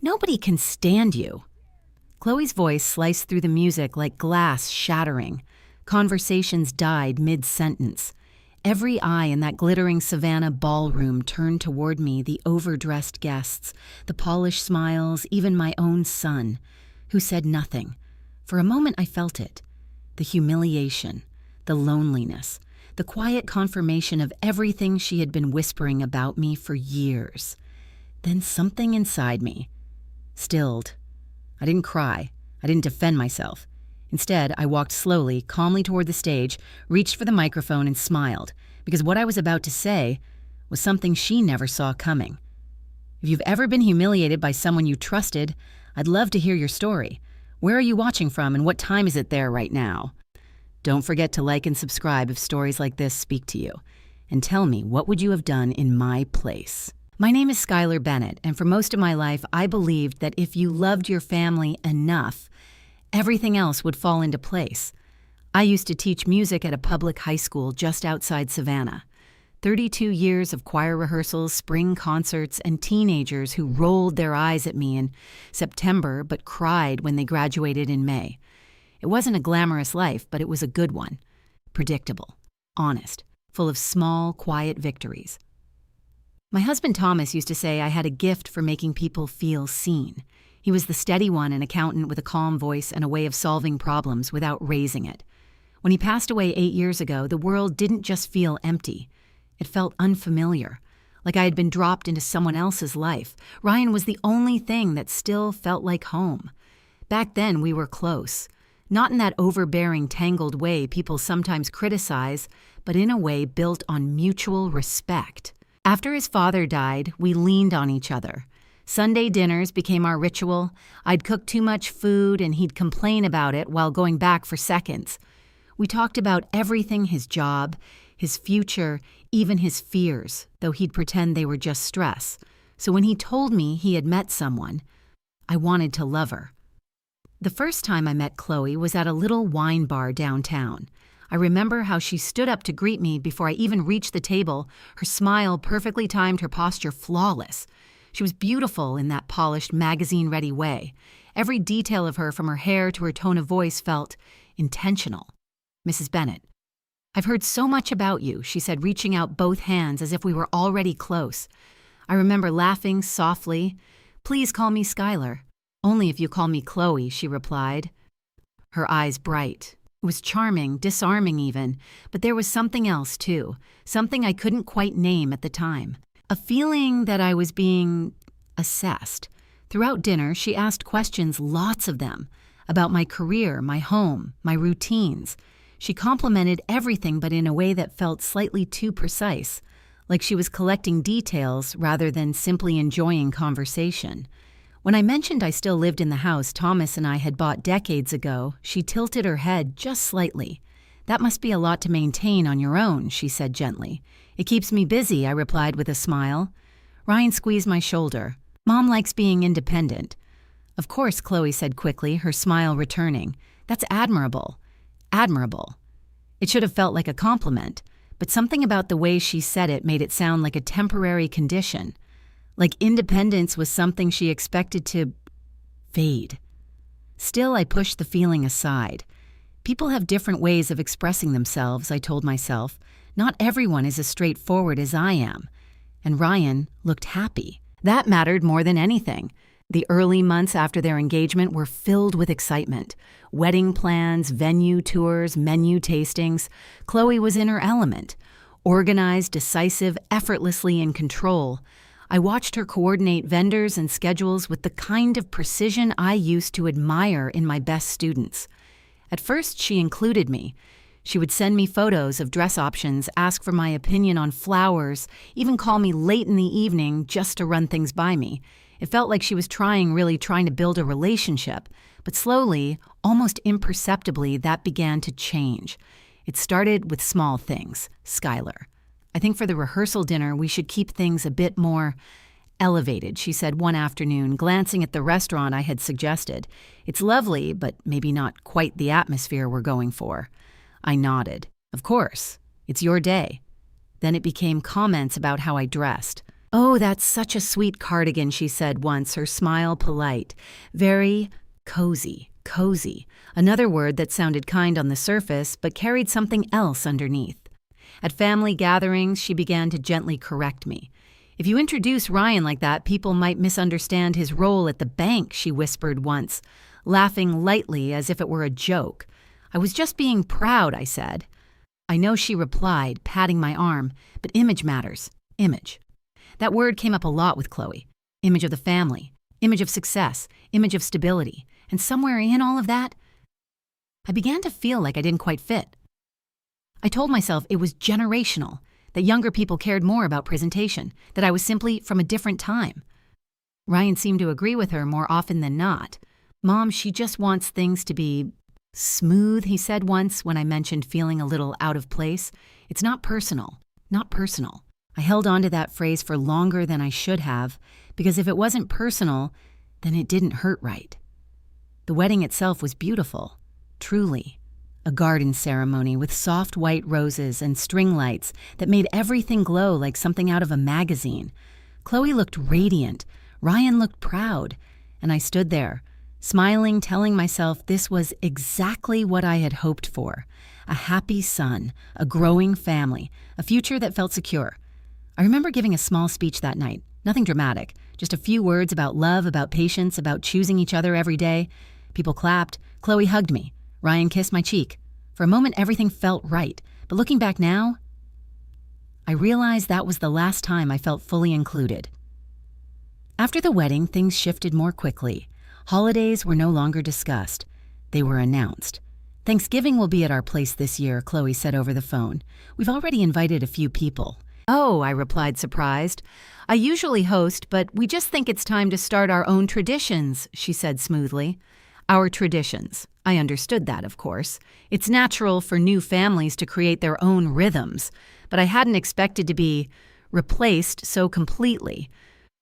Nobody can stand you." Chloe's voice sliced through the music like glass shattering. Conversations died mid-sentence. Every eye in that glittering Savannah ballroom turned toward me, the overdressed guests, the polished smiles, even my own son, who said nothing. For a moment I felt it. The humiliation, the loneliness, the quiet confirmation of everything she had been whispering about me for years. Then something inside me stilled. I didn't cry. I didn't defend myself. Instead, I walked slowly, calmly toward the stage, reached for the microphone and smiled, because what I was about to say was something she never saw coming. If you've ever been humiliated by someone you trusted, I'd love to hear your story. Where are you watching from and what time is it there right now? Don't forget to like and subscribe if stories like this speak to you. And tell me, what would you have done in my place? My name is Skylar Bennett, and for most of my life, I believed that if you loved your family enough, everything else would fall into place. I used to teach music at a public high school just outside Savannah. 32 years of choir rehearsals, spring concerts, and teenagers who rolled their eyes at me in September but cried when they graduated in May. It wasn't a glamorous life, but it was a good one. Predictable, honest, full of small, quiet victories. My husband Thomas used to say I had a gift for making people feel seen. He was the steady one, an accountant with a calm voice and a way of solving problems without raising it. When he passed away 8 years ago, the world didn't just feel empty. It felt unfamiliar, like I had been dropped into someone else's life. Ryan was the only thing that still felt like home. Back then, we were close. Not in that overbearing, tangled way people sometimes criticize, but in a way built on mutual respect. After his father died, we leaned on each other. Sunday dinners became our ritual. I'd cook too much food and he'd complain about it while going back for seconds. We talked about everything: his job, his future, even his fears, though he'd pretend they were just stress. So when he told me he had met someone, I wanted to love her. The first time I met Chloe was at a little wine bar downtown. I remember how she stood up to greet me before I even reached the table. Her smile perfectly timed, her posture flawless. She was beautiful in that polished, magazine-ready way. Every detail of her, from her hair to her tone of voice, felt intentional. "Mrs. Bennett, I've heard so much about you," she said, reaching out both hands as if we were already close. I remember laughing softly. "Please call me Skylar." "Only if you call me Chloe," she replied. Her eyes bright. It was charming, disarming even, but there was something else too, something I couldn't quite name at the time. A feeling that I was being assessed. Throughout dinner, she asked questions, lots of them, about my career, my home, my routines. She complimented everything, but in a way that felt slightly too precise, like she was collecting details rather than simply enjoying conversation. When I mentioned I still lived in the house Thomas and I had bought decades ago, she tilted her head just slightly. "That must be a lot to maintain on your own," she said gently. "It keeps me busy," I replied with a smile. Ryan squeezed my shoulder. "Mom likes being independent." "Of course," Chloe said quickly, her smile returning. "That's admirable. Admirable." It should have felt like a compliment, but something about the way she said it made it sound like a temporary condition. Like independence was something she expected to fade. Still, I pushed the feeling aside. People have different ways of expressing themselves, I told myself. Not everyone is as straightforward as I am. And Ryan looked happy. That mattered more than anything. The early months after their engagement were filled with excitement. Wedding plans, venue tours, menu tastings. Chloe was in her element. Organized, decisive, effortlessly in control. I watched her coordinate vendors and schedules with the kind of precision I used to admire in my best students. At first, she included me. She would send me photos of dress options, ask for my opinion on flowers, even call me late in the evening just to run things by me. It felt like she was really trying to build a relationship. But slowly, almost imperceptibly, that began to change. It started with small things. Skylar. "I think for the rehearsal dinner, we should keep things a bit more elevated," she said one afternoon, glancing at the restaurant I had suggested. "It's lovely, but maybe not quite the atmosphere we're going for." I nodded. "Of course. It's your day." Then it became comments about how I dressed. "Oh, that's such a sweet cardigan," she said once, her smile polite. Very cozy, cozy. Another word that sounded kind on the surface, but carried something else underneath. At family gatherings, she began to gently correct me. "If you introduce Ryan like that, people might misunderstand his role at the bank," she whispered once, laughing lightly as if it were a joke. "I was just being proud," I said. "I know," she replied, patting my arm, "but image matters. Image." That word came up a lot with Chloe. Image of the family, image of success, image of stability. And somewhere in all of that, I began to feel like I didn't quite fit. I told myself it was generational, that younger people cared more about presentation, that I was simply from a different time. Ryan seemed to agree with her more often than not. "Mom, she just wants things to be smooth," he said once when I mentioned feeling a little out of place. "It's not personal, not personal." I held on to that phrase for longer than I should have, because if it wasn't personal, then it didn't hurt right. The wedding itself was beautiful, truly. A garden ceremony with soft white roses and string lights that made everything glow like something out of a magazine. Chloe looked radiant, Ryan looked proud, and I stood there, smiling, telling myself this was exactly what I had hoped for. A happy son, a growing family, a future that felt secure. I remember giving a small speech that night, nothing dramatic, just a few words about love, about patience, about choosing each other every day. People clapped, Chloe hugged me, Ryan kissed my cheek. For a moment, everything felt right, but looking back now, I realized that was the last time I felt fully included. After the wedding, things shifted more quickly. Holidays were no longer discussed. They were announced. "Thanksgiving will be at our place this year," Chloe said over the phone. "We've already invited a few people." "Oh," I replied, surprised. "I usually host, but we just think it's time to start our own traditions," she said smoothly. Our traditions. I understood that, of course. It's natural for new families to create their own rhythms, but I hadn't expected to be replaced so completely.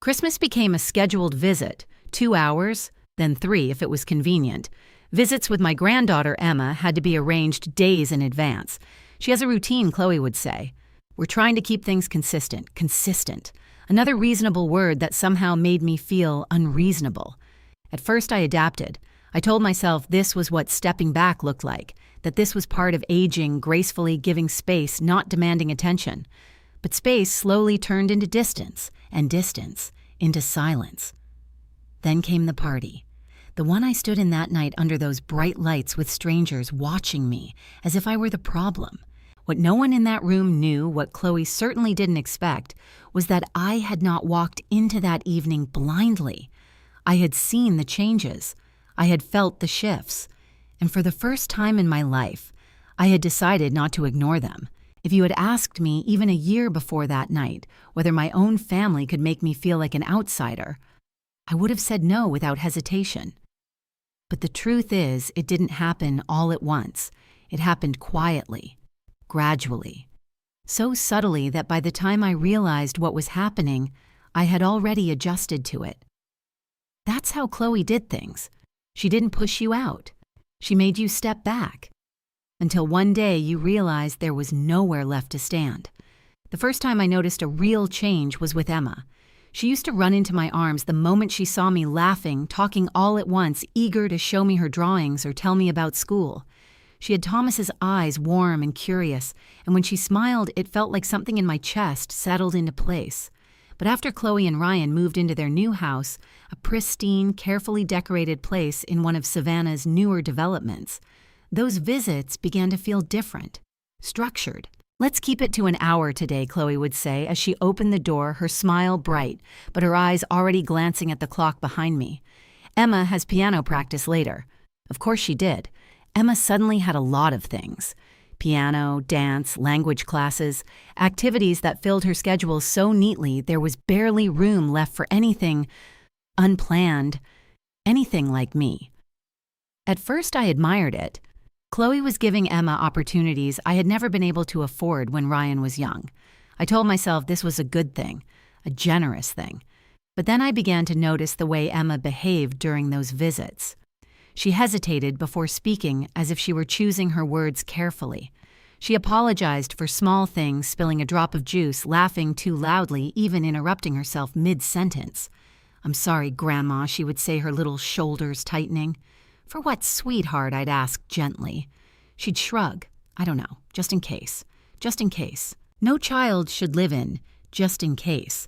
Christmas became a scheduled visit, 2 hours, then 3 if it was convenient. Visits with my granddaughter, Emma, had to be arranged days in advance. She has a routine, Chloe would say. We're trying to keep things consistent. Another reasonable word that somehow made me feel unreasonable. At first I adapted. I told myself this was what stepping back looked like, that this was part of aging, gracefully giving space, not demanding attention. But space slowly turned into distance, and distance into silence. Then came the party. The one I stood in that night under those bright lights with strangers watching me, as if I were the problem. What no one in that room knew, what Chloe certainly didn't expect, was that I had not walked into that evening blindly. I had seen the changes. I had felt the shifts. And for the first time in my life, I had decided not to ignore them. If you had asked me even a year before that night whether my own family could make me feel like an outsider, I would have said no without hesitation. But the truth is, it didn't happen all at once. It happened quietly. Gradually. So subtly that by the time I realized what was happening, I had already adjusted to it. That's how Chloe did things. She didn't push you out. She made you step back. Until one day you realized there was nowhere left to stand. The first time I noticed a real change was with Emma. She used to run into my arms the moment she saw me laughing, talking all at once, eager to show me her drawings or tell me about school. She had Thomas's eyes, warm and curious, and when she smiled, it felt like something in my chest settled into place. But after Chloe and Ryan moved into their new house, a pristine, carefully decorated place in one of Savannah's newer developments, those visits began to feel different, structured. "Let's keep it to an hour today," Chloe would say as she opened the door, her smile bright, but her eyes already glancing at the clock behind me. "Emma has piano practice later." Of course she did. Emma suddenly had a lot of things. Piano, dance, language classes, activities that filled her schedule so neatly there was barely room left for anything unplanned, anything like me. At first I admired it. Chloe was giving Emma opportunities I had never been able to afford when Ryan was young. I told myself this was a good thing, a generous thing. But then I began to notice the way Emma behaved during those visits. She hesitated before speaking as if she were choosing her words carefully. She apologized for small things, spilling a drop of juice, laughing too loudly, even interrupting herself mid-sentence. "I'm sorry, Grandma," she would say, her little shoulders tightening. "For what, sweetheart?" I'd ask gently. She'd shrug. "I don't know. Just in case. Just in case. No child should live in just in case."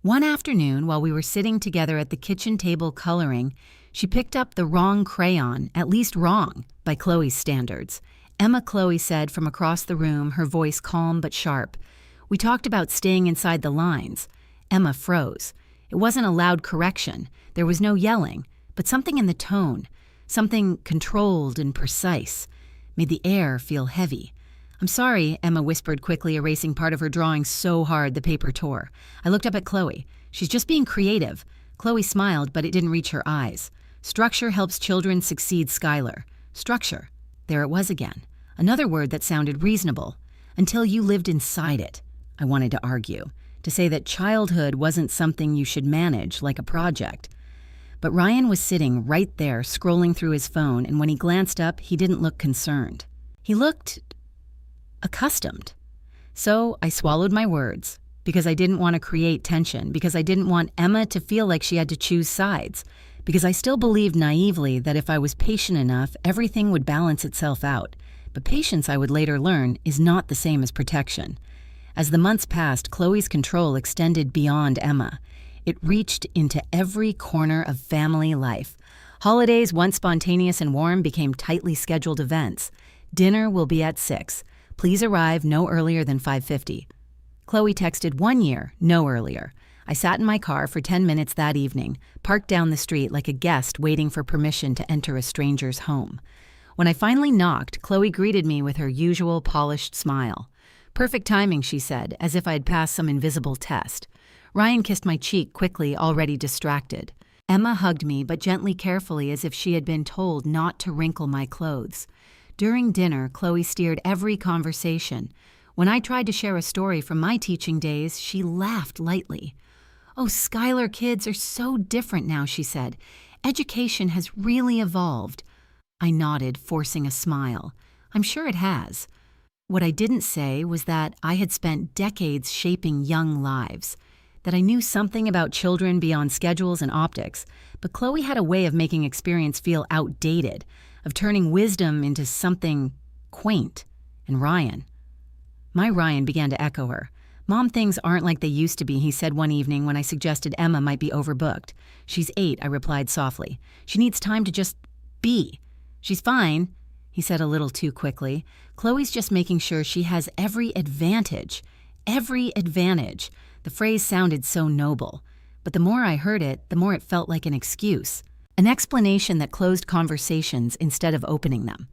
One afternoon, while we were sitting together at the kitchen table coloring, she picked up the wrong crayon, at least wrong, by Chloe's standards. "Emma," Chloe said from across the room, her voice calm but sharp. "We talked about staying inside the lines." Emma froze. It wasn't a loud correction. There was no yelling, but something in the tone, something controlled and precise, made the air feel heavy. "I'm sorry," Emma whispered quickly, erasing part of her drawing so hard the paper tore. I looked up at Chloe. "She's just being creative." Chloe smiled, but it didn't reach her eyes. "Structure helps children succeed, Skylar." Structure. There it was again. Another word that sounded reasonable. Until you lived inside it, I wanted to argue. To say that childhood wasn't something you should manage, like a project. But Ryan was sitting right there, scrolling through his phone, and when he glanced up, he didn't look concerned. He looked accustomed. So I swallowed my words, because I didn't want to create tension, because I didn't want Emma to feel like she had to choose sides, because I still believed naively that if I was patient enough, everything would balance itself out. But patience, I would later learn, is not the same as protection. As the months passed, Chloe's control extended beyond Emma. It reached into every corner of family life. Holidays, once spontaneous and warm, became tightly scheduled events. "Dinner will be at 6. Please arrive no earlier than 5:50. Chloe texted 1 year, no earlier. I sat in my car for 10 minutes that evening, parked down the street like a guest waiting for permission to enter a stranger's home. When I finally knocked, Chloe greeted me with her usual polished smile. "Perfect timing," she said, as if I had passed some invisible test. Ryan kissed my cheek quickly, already distracted. Emma hugged me, but gently, carefully, as if she had been told not to wrinkle my clothes. During dinner, Chloe steered every conversation. When I tried to share a story from my teaching days, she laughed lightly. "Oh, Skylar, kids are so different now," she said. "Education has really evolved." I nodded, forcing a smile. "I'm sure it has." What I didn't say was that I had spent decades shaping young lives, that I knew something about children beyond schedules and optics, but Chloe had a way of making experience feel outdated, of turning wisdom into something quaint. And my Ryan began to echo her. "Mom, things aren't like they used to be," he said one evening when I suggested Emma might be overbooked. "She's 8, I replied softly. "She needs time to just be." "She's fine," he said a little too quickly. "Chloe's just making sure she has every advantage. Every advantage." The phrase sounded so noble, but the more I heard it, the more it felt like an excuse. An explanation that closed conversations instead of opening them.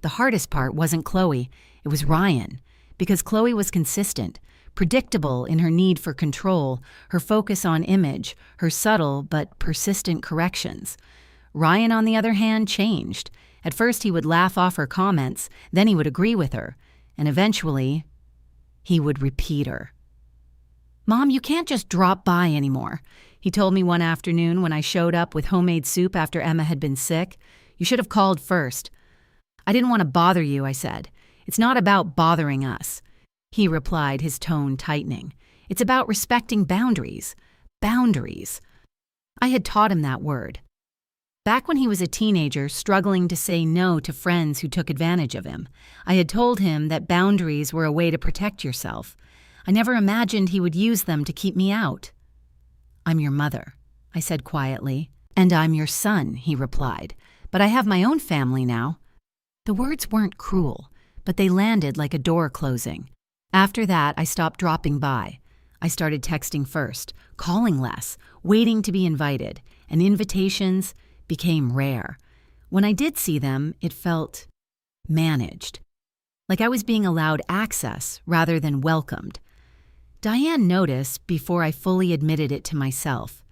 The hardest part wasn't Chloe, it was Ryan, because Chloe was consistent, predictable in her need for control, her focus on image, her subtle but persistent corrections. Ryan, on the other hand, changed. At first he would laugh off her comments, then he would agree with her, and eventually he would repeat her. "Mom, you can't just drop by anymore," he told me one afternoon when I showed up with homemade soup after Emma had been sick. "You should have called first." "I didn't want to bother you," I said. "It's not about bothering us," he replied, his tone tightening. "It's about respecting boundaries. Boundaries." I had taught him that word. Back when he was a teenager, struggling to say no to friends who took advantage of him, I had told him that boundaries were a way to protect yourself. I never imagined he would use them to keep me out. "I'm your mother," I said quietly. "And I'm your son," he replied. "But I have my own family now." The words weren't cruel, but they landed like a door closing. After that, I stopped dropping by. I started texting first, calling less, waiting to be invited, and invitations became rare. When I did see them, it felt managed, like I was being allowed access rather than welcomed. Diane noticed before I fully admitted it to myself.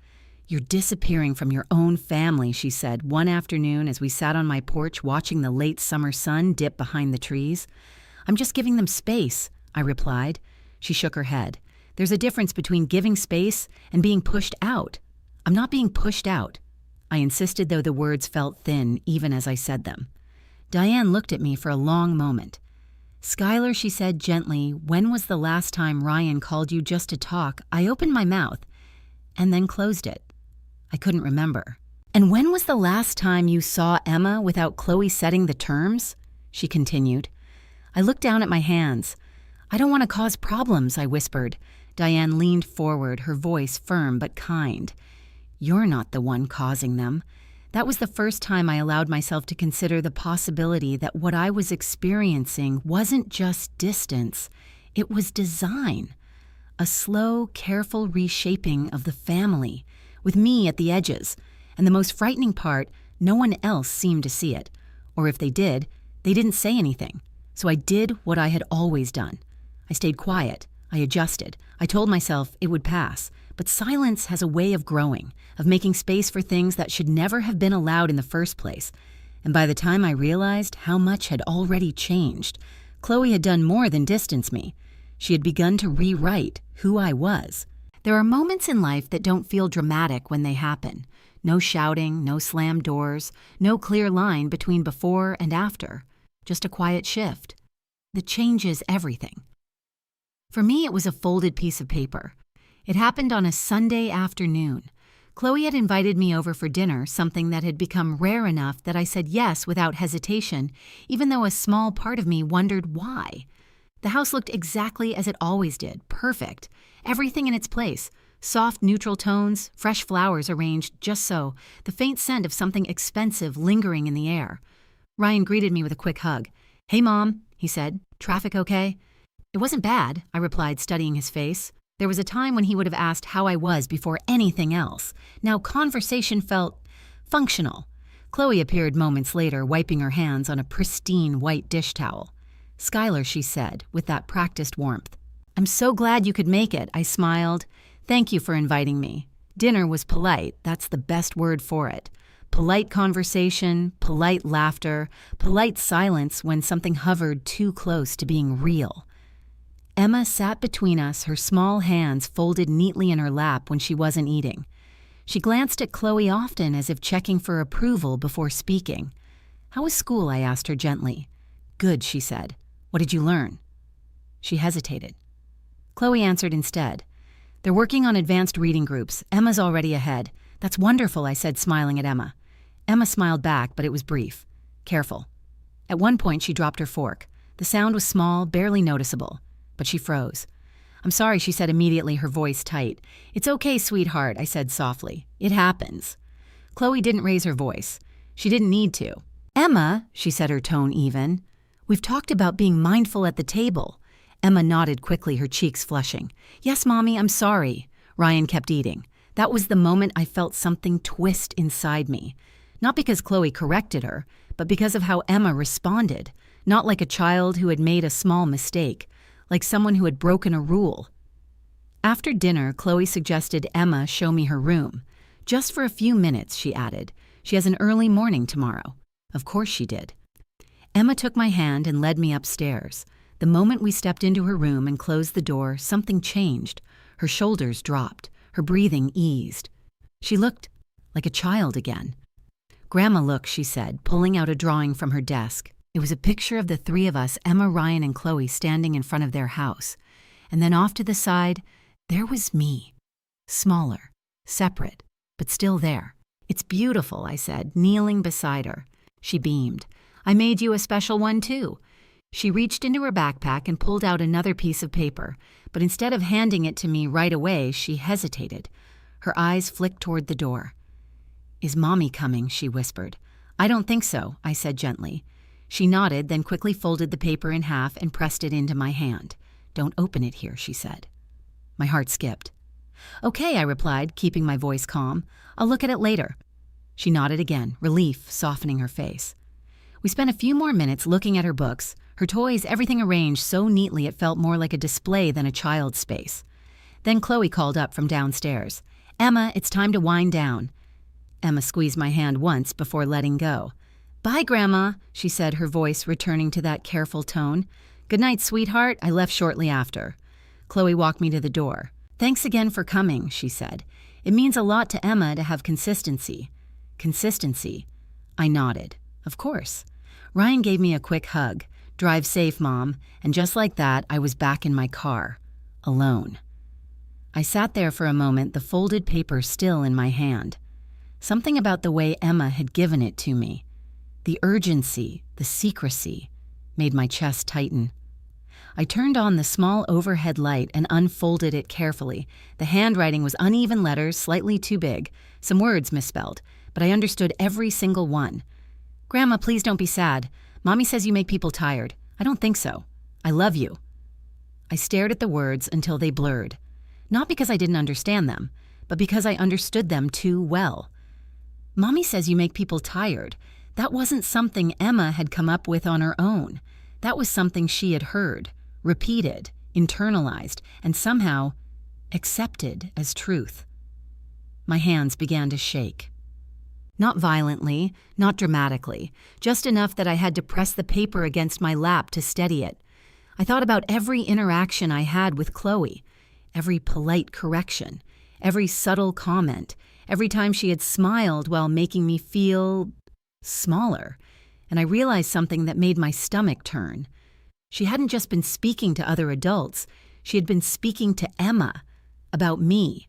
"You're disappearing from your own family," she said one afternoon as we sat on my porch watching the late summer sun dip behind the trees. "I'm just giving them space," I replied. She shook her head. "There's a difference between giving space and being pushed out. I'm not being pushed out." I insisted, though the words felt thin even as I said them. Diane looked at me for a long moment. Skylar, she said gently, when was the last time Ryan called you just to talk? I opened my mouth and then closed it. I couldn't remember. And when was the last time you saw Emma without Chloe setting the terms? She continued. I looked down at my hands. I don't want to cause problems, I whispered. Diane leaned forward, her voice firm but kind. You're not the one causing them. That was the first time I allowed myself to consider the possibility that what I was experiencing wasn't just distance, it was design. A slow, careful reshaping of the family, with me at the edges. And the most frightening part, no one else seemed to see it. Or if they did, they didn't say anything. So I did what I had always done. I stayed quiet. I adjusted. I told myself it would pass. But silence has a way of growing, of making space for things that should never have been allowed in the first place. And by the time I realized how much had already changed, Chloe had done more than distance me. She had begun to rewrite who I was. There are moments in life that don't feel dramatic when they happen. No shouting, no slammed doors, no clear line between before and after. Just a quiet shift that changes everything. For me, it was a folded piece of paper. It happened on a Sunday afternoon. Chloe had invited me over for dinner, something that had become rare enough that I said yes without hesitation, even though a small part of me wondered why. The house looked exactly as it always did, perfect. Everything in its place. Soft, neutral tones, fresh flowers arranged just so, the faint scent of something expensive lingering in the air. Ryan greeted me with a quick hug. Hey, Mom, he said. Traffic okay? It wasn't bad, I replied, studying his face. There was a time when he would have asked how I was before anything else. Now conversation felt functional. Chloe appeared moments later, wiping her hands on a pristine white dish towel. Skylar, she said, with that practiced warmth. I'm so glad you could make it, I smiled. Thank you for inviting me. Dinner was polite, that's the best word for it. Polite conversation, polite laughter, polite silence when something hovered too close to being real. Emma sat between us, her small hands folded neatly in her lap when she wasn't eating. She glanced at Chloe often as if checking for approval before speaking. How was school? I asked her gently. Good, she said. What did you learn? She hesitated. Chloe answered instead. They're working on advanced reading groups. Emma's already ahead. That's wonderful, I said, smiling at Emma. Emma smiled back, but it was brief. Careful. At one point, she dropped her fork. The sound was small, barely noticeable. But she froze. I'm sorry, she said immediately, her voice tight. It's okay, sweetheart, I said softly. It happens. Chloe didn't raise her voice. She didn't need to. Emma, she said, her tone even. We've talked about being mindful at the table. Emma nodded quickly, her cheeks flushing. Yes, Mommy, I'm sorry. Ryan kept eating. That was the moment I felt something twist inside me. Not because Chloe corrected her, but because of how Emma responded. Not like a child who had made a small mistake, like someone who had broken a rule. After dinner, Chloe suggested Emma show me her room. Just for a few minutes, she added. She has an early morning tomorrow. Of course she did. Emma took my hand and led me upstairs. The moment we stepped into her room and closed the door, something changed. Her shoulders dropped. Her breathing eased. She looked like a child again. Grandma, look, she said, pulling out a drawing from her desk. It was a picture of the three of us, Emma, Ryan, and Chloe, standing in front of their house. And then off to the side, there was me. Smaller, separate, but still there. It's beautiful, I said, kneeling beside her. She beamed. I made you a special one, too. She reached into her backpack and pulled out another piece of paper, but instead of handing it to me right away, she hesitated. Her eyes flicked toward the door. Is Mommy coming? She whispered. I don't think so, I said gently. She nodded, then quickly folded the paper in half and pressed it into my hand. Don't open it here, she said. My heart skipped. Okay, I replied, keeping my voice calm. I'll look at it later. She nodded again, relief softening her face. We spent a few more minutes looking at her books, her toys, everything arranged so neatly it felt more like a display than a child's space. Then Chloe called up from downstairs. Emma, it's time to wind down. Emma squeezed my hand once before letting go. Bye, Grandma, she said, her voice returning to that careful tone. Good night, sweetheart, I left shortly after. Chloe walked me to the door. Thanks again for coming, she said. It means a lot to Emma to have consistency. Consistency. I nodded. Of course. Ryan gave me a quick hug. "Drive safe, Mom," and just like that, I was back in my car, alone. I sat there for a moment, the folded paper still in my hand. Something about the way Emma had given it to me, the urgency, the secrecy, made my chest tighten. I turned on the small overhead light and unfolded it carefully. The handwriting was uneven letters, slightly too big, some words misspelled, but I understood every single one. "Grandma, please don't be sad. Mommy says you make people tired. I don't think so. I love you." I stared at the words until they blurred. Not because I didn't understand them, but because I understood them too well. Mommy says you make people tired. That wasn't something Emma had come up with on her own. That was something she had heard, repeated, internalized, and somehow accepted as truth. My hands began to shake. Not violently, not dramatically, just enough that I had to press the paper against my lap to steady it. I thought about every interaction I had with Chloe, every polite correction, every subtle comment, every time she had smiled while making me feel smaller, and I realized something that made my stomach turn. She hadn't just been speaking to other adults, she had been speaking to Emma about me,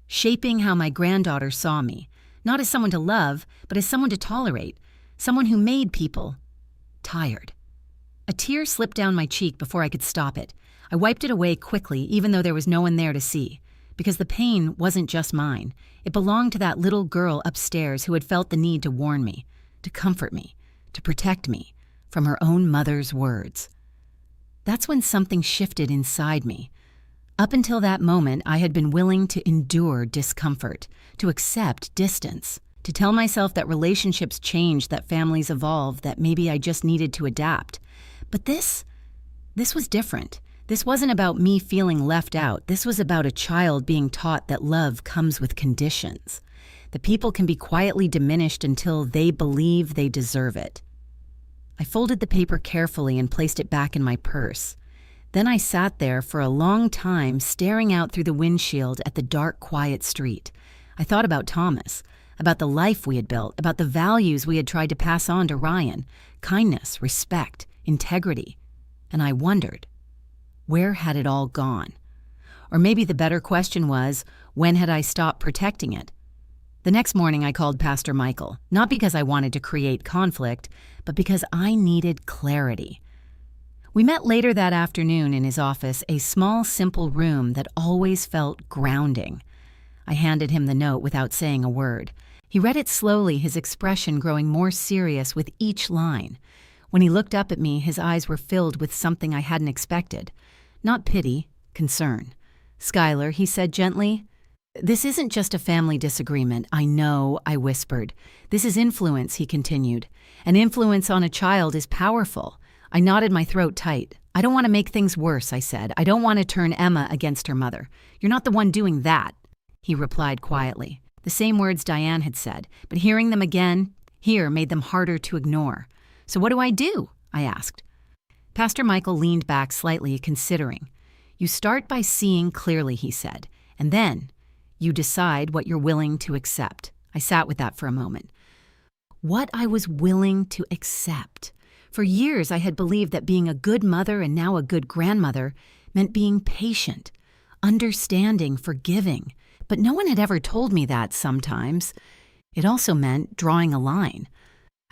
shaping how my granddaughter saw me, not as someone to love, but as someone to tolerate, someone who made people tired. A tear slipped down my cheek before I could stop it. I wiped it away quickly, even though there was no one there to see, because the pain wasn't just mine. It belonged to that little girl upstairs who had felt the need to warn me, to comfort me, to protect me from her own mother's words. That's when something shifted inside me. Up until that moment, I had been willing to endure discomfort, to accept distance, to tell myself that relationships change, that families evolve, that maybe I just needed to adapt. But this was different. This wasn't about me feeling left out. This was about a child being taught that love comes with conditions, that people can be quietly diminished until they believe they deserve it. I folded the paper carefully and placed it back in my purse. Then I sat there for a long time, staring out through the windshield at the dark, quiet street. I thought about Thomas, about the life we had built, about the values we had tried to pass on to Ryan, kindness, respect, integrity. And I wondered, where had it all gone? Or maybe the better question was, when had I stopped protecting it? The next morning I called Pastor Michael, not because I wanted to create conflict, but because I needed clarity. We met later that afternoon in his office, a small, simple room that always felt grounding. I handed him the note without saying a word. He read it slowly, his expression growing more serious with each line. When he looked up at me, his eyes were filled with something I hadn't expected. Not pity, concern. "Skylar," he said gently, "this isn't just a family disagreement. I know," I whispered. "This is influence," he continued. "An influence on a child is powerful." I knotted my throat tight. "I don't want to make things worse," I said. "I don't want to turn Emma against her mother." "You're not the one doing that," he replied quietly. The same words Diane had said, but hearing them again here made them harder to ignore. "So what do I do?" I asked. Pastor Michael leaned back slightly, considering. "You start by seeing clearly," he said, "and then you decide what you're willing to accept." I sat with that for a moment. What I was willing to accept. For years, I had believed that being a good mother and now a good grandmother meant being patient, understanding, forgiving. But no one had ever told me that sometimes. It also meant drawing a line.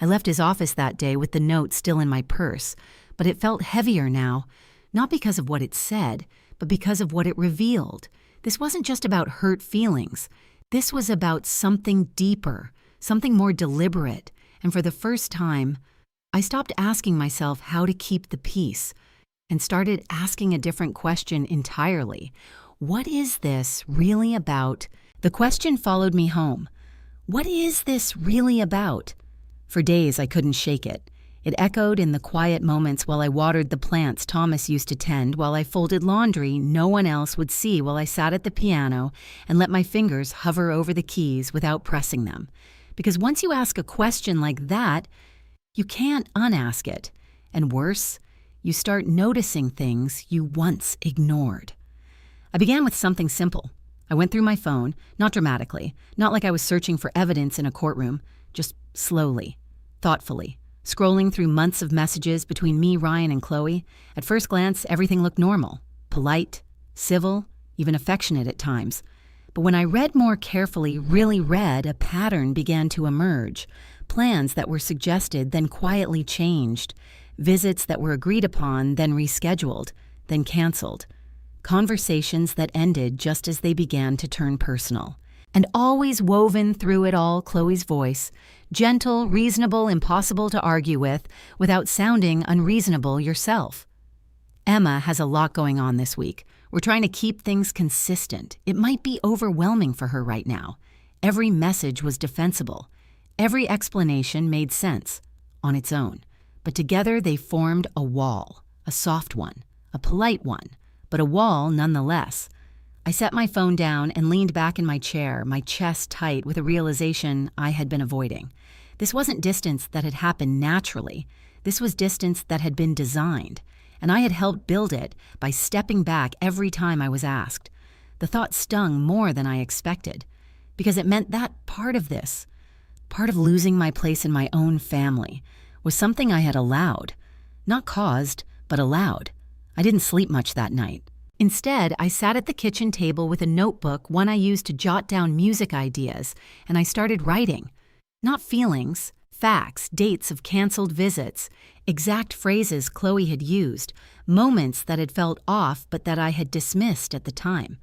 I left his office that day with the note still in my purse, but it felt heavier now, not because of what it said, but because of what it revealed. This wasn't just about hurt feelings. This was about something deeper, something more deliberate, and for the first time, I stopped asking myself how to keep the peace and started asking a different question entirely. What is this really about? The question followed me home. What is this really about? For days, I couldn't shake it. It echoed in the quiet moments while I watered the plants Thomas used to tend, while I folded laundry no one else would see, while I sat at the piano and let my fingers hover over the keys without pressing them. Because once you ask a question like that, you can't unask it. And worse, you start noticing things you once ignored. I began with something simple. I went through my phone, not dramatically, not like I was searching for evidence in a courtroom, just slowly, thoughtfully, Scrolling through months of messages between me, Ryan, and Chloe, at first glance, everything looked normal, polite, civil, even affectionate at times. But when I read more carefully, really read, a pattern began to emerge. Plans that were suggested, then quietly changed. Visits that were agreed upon, then rescheduled, then canceled. Conversations that ended just as they began to turn personal. And always woven through it all, Chloe's voice, gentle, reasonable, impossible to argue with, without sounding unreasonable yourself. Emma has a lot going on this week. We're trying to keep things consistent. It might be overwhelming for her right now. Every message was defensible. Every explanation made sense on its own. But together they formed a wall, a soft one, a polite one, but a wall nonetheless. I set my phone down and leaned back in my chair, my chest tight with a realization I had been avoiding. This wasn't distance that had happened naturally. This was distance that had been designed, and I had helped build it by stepping back every time I was asked. The thought stung more than I expected, because it meant that part of this, part of losing my place in my own family, was something I had allowed. Not caused, but allowed. I didn't sleep much that night. Instead, I sat at the kitchen table with a notebook, one I used to jot down music ideas, and I started writing. Not feelings, facts, dates of canceled visits, exact phrases Chloe had used, moments that had felt off but that I had dismissed at the time.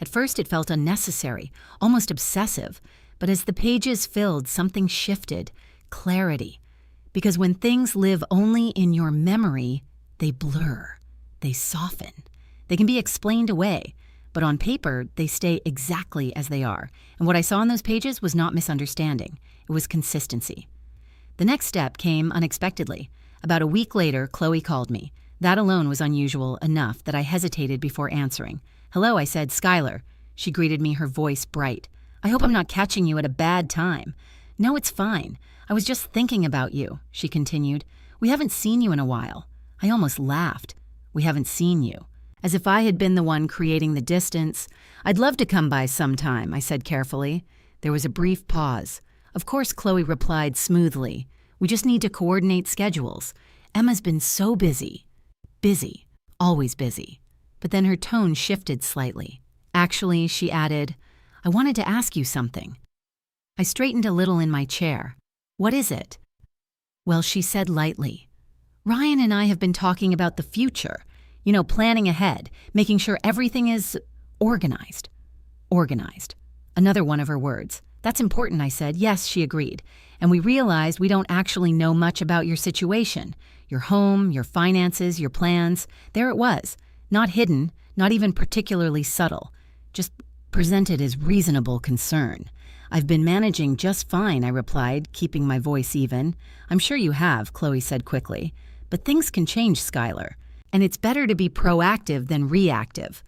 At first it felt unnecessary, almost obsessive, but as the pages filled, something shifted, clarity. Because when things live only in your memory, they blur, they soften. They can be explained away, but on paper, they stay exactly as they are. And what I saw on those pages was not misunderstanding. It was consistency. The next step came unexpectedly. About a week later, Chloe called me. That alone was unusual enough that I hesitated before answering. "Hello," I said, "Skylar." She greeted me, her voice bright. "I hope I'm not catching you at a bad time." "No, it's fine. I was just thinking about you," she continued. "We haven't seen you in a while." I almost laughed. "We haven't seen you." As if I had been the one creating the distance. "I'd love to come by sometime," I said carefully. There was a brief pause. Of course, Chloe replied smoothly. "We just need to coordinate schedules. Emma's been so busy." Busy. Always busy. But then her tone shifted slightly. "Actually," she added, "I wanted to ask you something." I straightened a little in my chair. "What is it?" "Well," she said lightly, "Ryan and I have been talking about the future. Planning ahead, making sure everything is organized." Organized. Another one of her words. "That's important," I said. "Yes," she agreed. "And we realized we don't actually know much about your situation, your home, your finances, your plans." There it was. Not hidden, not even particularly subtle. Just presented as reasonable concern. "I've been managing just fine," I replied, keeping my voice even. "I'm sure you have," Chloe said quickly. "But things can change, Skylar. And it's better to be proactive than reactive."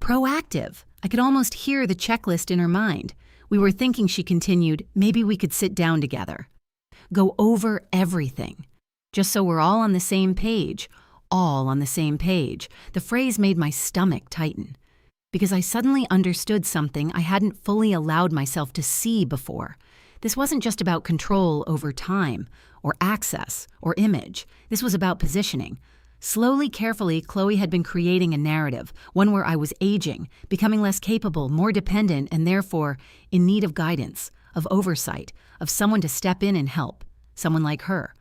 Proactive. I could almost hear the checklist in her mind. We were thinking, she continued, maybe we could sit down together. Go over everything. Just so we're all on the same page. All on the same page. The phrase made my stomach tighten. Because I suddenly understood something I hadn't fully allowed myself to see before. This wasn't just about control over time, or access, or image. This was about positioning. Slowly, carefully, Chloe had been creating a narrative, one where I was aging, becoming less capable, more dependent, and therefore in need of guidance, of oversight, of someone to step in and help, someone like her.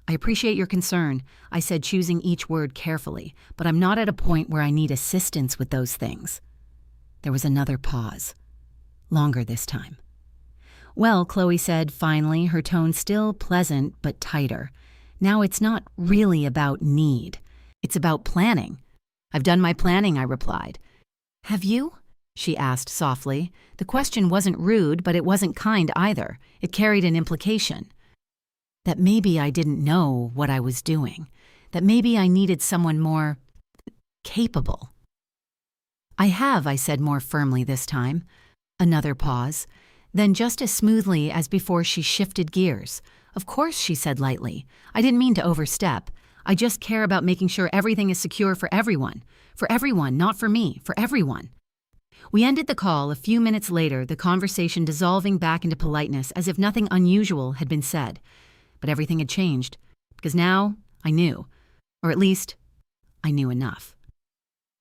"I appreciate your concern," I said, choosing each word carefully, "but I'm not at a point where I need assistance with those things." There was another pause. Longer this time. "Well," Chloe said finally, her tone still pleasant but tighter. "Now it's not really about need. It's about planning." "I've done my planning," I replied. "Have you?" she asked softly. The question wasn't rude, but it wasn't kind either. It carried an implication. That maybe I didn't know what I was doing. That maybe I needed someone more capable. "I have," I said more firmly this time. Another pause. Then just as smoothly as before she shifted gears. "Of course," she said lightly. "I didn't mean to overstep. I just care about making sure everything is secure for everyone. For everyone, not for me, for everyone." We ended the call a few minutes later, the conversation dissolving back into politeness as if nothing unusual had been said. but everything had changed. Because now I knew, or at least I knew enough.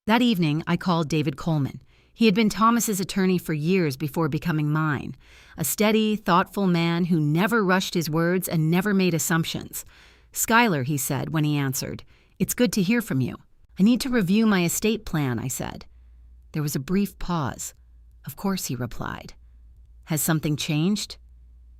That evening, I called David Coleman. He had been Thomas's attorney for years before becoming mine. A steady, thoughtful man who never rushed his words and never made assumptions. "Skylar," he said when he answered, "it's good to hear from you." "I need to review my estate plan," I said. There was a brief pause. "Of course," he replied. "Has something changed?"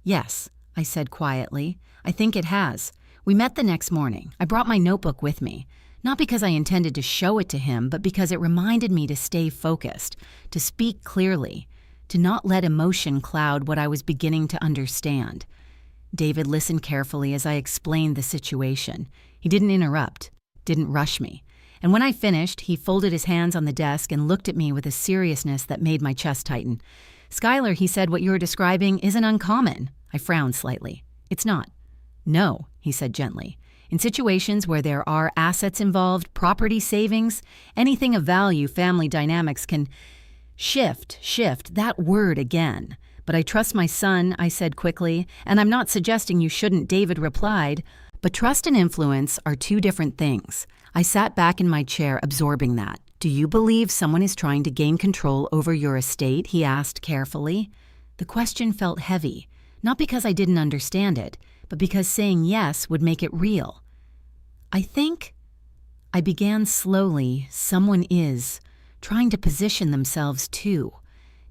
"Yes," I said quietly. "I think it has." We met the next morning. I brought my notebook with me. Not because I intended to show it to him, but because it reminded me to stay focused, to speak clearly, to not let emotion cloud what I was beginning to understand. David listened carefully as I explained the situation. He didn't interrupt, didn't rush me. And when I finished, he folded his hands on the desk and looked at me with a seriousness that made my chest tighten. "Skylar," he said, "what you're describing isn't uncommon." I frowned slightly. "It's not." "No," he said gently. "In situations where there are assets involved, property savings, anything of value, family dynamics can shift, that word again. But I trust my son," I said quickly, "and I'm not suggesting you shouldn't," David replied. "But trust and influence are two different things." I sat back in my chair, absorbing that. "Do you believe someone is trying to gain control over your estate?" he asked carefully. The question felt heavy, not because I didn't understand it, but because saying yes would make it real. "I think," I began slowly, "someone is trying to position themselves too."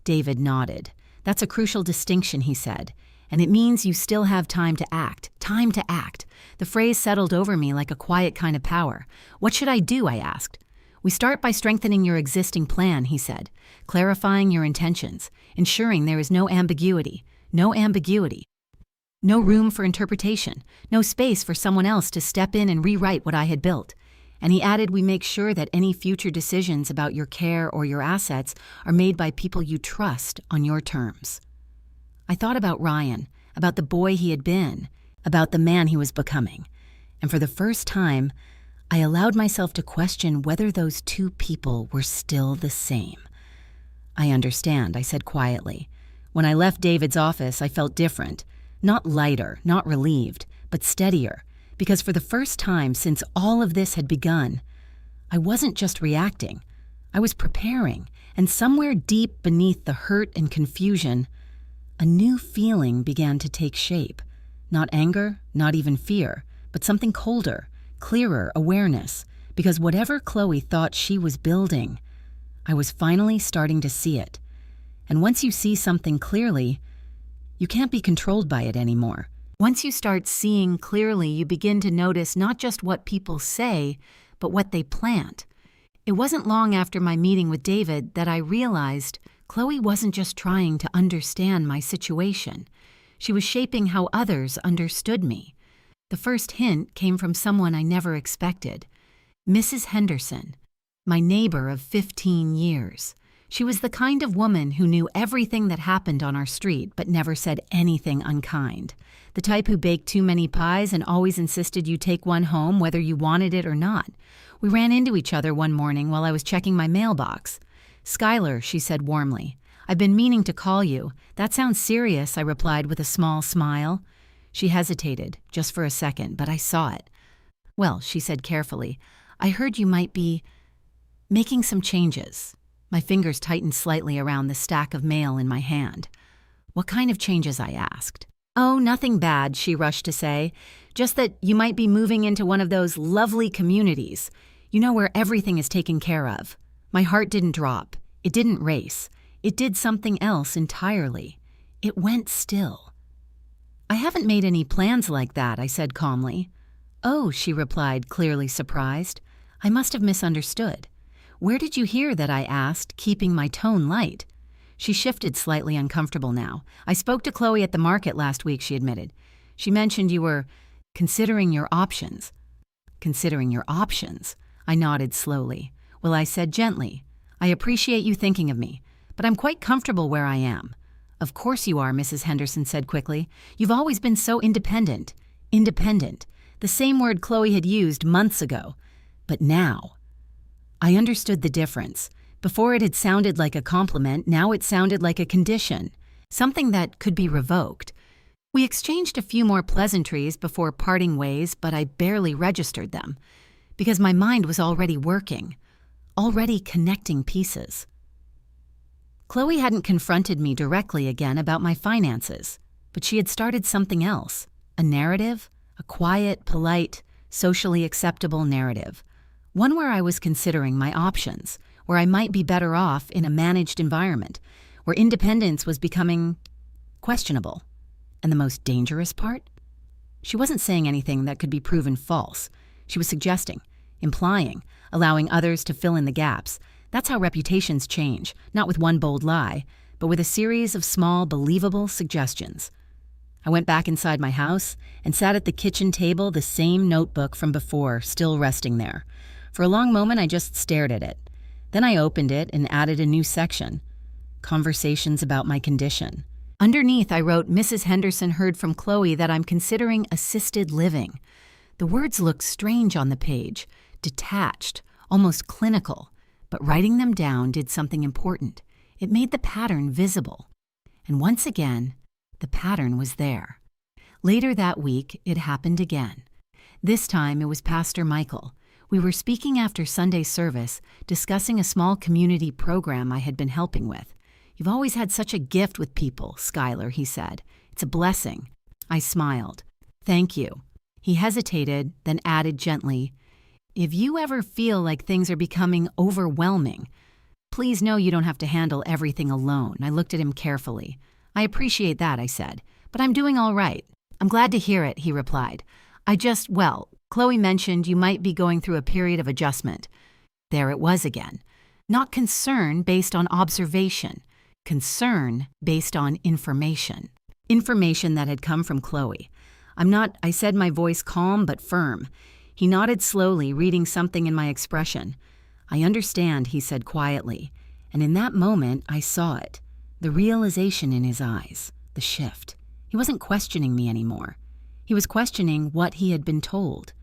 David nodded. "That's a crucial distinction," he said. "And it means you still have time to act. Time to act." The phrase settled over me like a quiet kind of power. "What should I do?" I asked. "We start by strengthening your existing plan," he said, "clarifying your intentions, ensuring there is no ambiguity. No ambiguity. No room for interpretation, no space for someone else to step in and rewrite what I had built." And he added, "We make sure that any future decisions about your care or your assets are made by people you trust on your terms." I thought about Ryan, about the boy he had been, about the man he was becoming. And for the first time, I allowed myself to question whether those two people were still the same. "I understand," I said quietly. When I left David's office, I felt different. Not lighter, not relieved, but steadier, because for the first time since all of this had begun, I wasn't just reacting. I was preparing, and somewhere deep beneath the hurt and confusion, a new feeling began to take shape. Not anger, not even fear, but something colder, clearer awareness, because whatever Chloe thought she was building, I was finally starting to see it. And once you see something clearly, you can't be controlled by it anymore. Once you start seeing clearly, you begin to notice not just what people say, but what they plant. It wasn't long after my meeting with David that I realized Chloe wasn't just trying to understand my situation. She was shaping how others understood me. The first hint came from someone I never expected. Mrs. Henderson, my neighbor of 15 years. She was the kind of woman who knew everything that happened on our street but never said anything unkind. The type who baked too many pies and always insisted you take one home whether you wanted it or not. We ran into each other one morning while I was checking my mailbox. "Skylar," she said warmly, "I've been meaning to call you." "That sounds serious," I replied with a small smile. She hesitated, just for a second, but I saw it. "Well," she said carefully, "I heard you might be making some changes." My fingers tightened slightly around the stack of mail in my hand. "What kind of changes?" I asked. "Oh, nothing bad," she rushed to say. "Just that you might be moving into one of those lovely communities, where everything is taken care of." My heart didn't drop. It didn't race. It did something else entirely. It went still. "I haven't made any plans like that," I said calmly. "Oh," she replied, clearly surprised. I must have misunderstood. "Where did you hear that?" I asked, keeping my tone light. She shifted, slightly uncomfortable now. "I spoke to Chloe at the market last week," she admitted. "She mentioned you were considering your options." "Considering your options?" I nodded slowly. "Well," I said gently, "I appreciate you thinking of me, but I'm quite comfortable where I am." "Of course you are," Mrs. Henderson said quickly. "You've always been so independent." Independent. The same word Chloe had used months ago. But now, I understood the difference. Before it had sounded like a compliment, now it sounded like a condition, something that could be revoked. We exchanged a few more pleasantries before parting ways, but I barely registered them, because my mind was already working, already connecting pieces. Chloe hadn't confronted me directly again about my finances, but she had started something else, a narrative, a quiet, polite, socially acceptable narrative, one where I was considering my options, where I might be better off in a managed environment, where independence was becoming questionable. And the most dangerous part? She wasn't saying anything that could be proven false. She was suggesting, implying, allowing others to fill in the gaps. That's how reputations change, not with one bold lie, but with a series of small, believable suggestions. I went back inside my house and sat at the kitchen table, the same notebook from before, still resting there. For a long moment, I just stared at it. Then I opened it and added a new section, conversations about my condition. Underneath, I wrote, Mrs. Henderson heard from Chloe that I'm considering assisted living. The words looked strange on the page, detached, almost clinical, but writing them down did something important. It made the pattern visible. And once again, the pattern was there. Later that week, it happened again. This time, it was Pastor Michael. We were speaking after Sunday service, discussing a small community program I had been helping with. You've always had such a gift with people, Skylar, he said. It's a blessing. I smiled. Thank you. He hesitated, then added gently, if you ever feel like things are becoming overwhelming, please know you don't have to handle everything alone. I looked at him carefully. I appreciate that, I said, but I'm doing all right. I'm glad to hear it, he replied. Chloe mentioned you might be going through a period of adjustment. There it was again. Not concern based on observation. Concern based on information. Information that had come from Chloe. I said, my voice calm but firm. He nodded slowly, reading something in my expression. I understand, he said quietly, and in that moment I saw it. The realization in his eyes, the shift. He wasn't questioning me anymore. He was questioning what he had been told.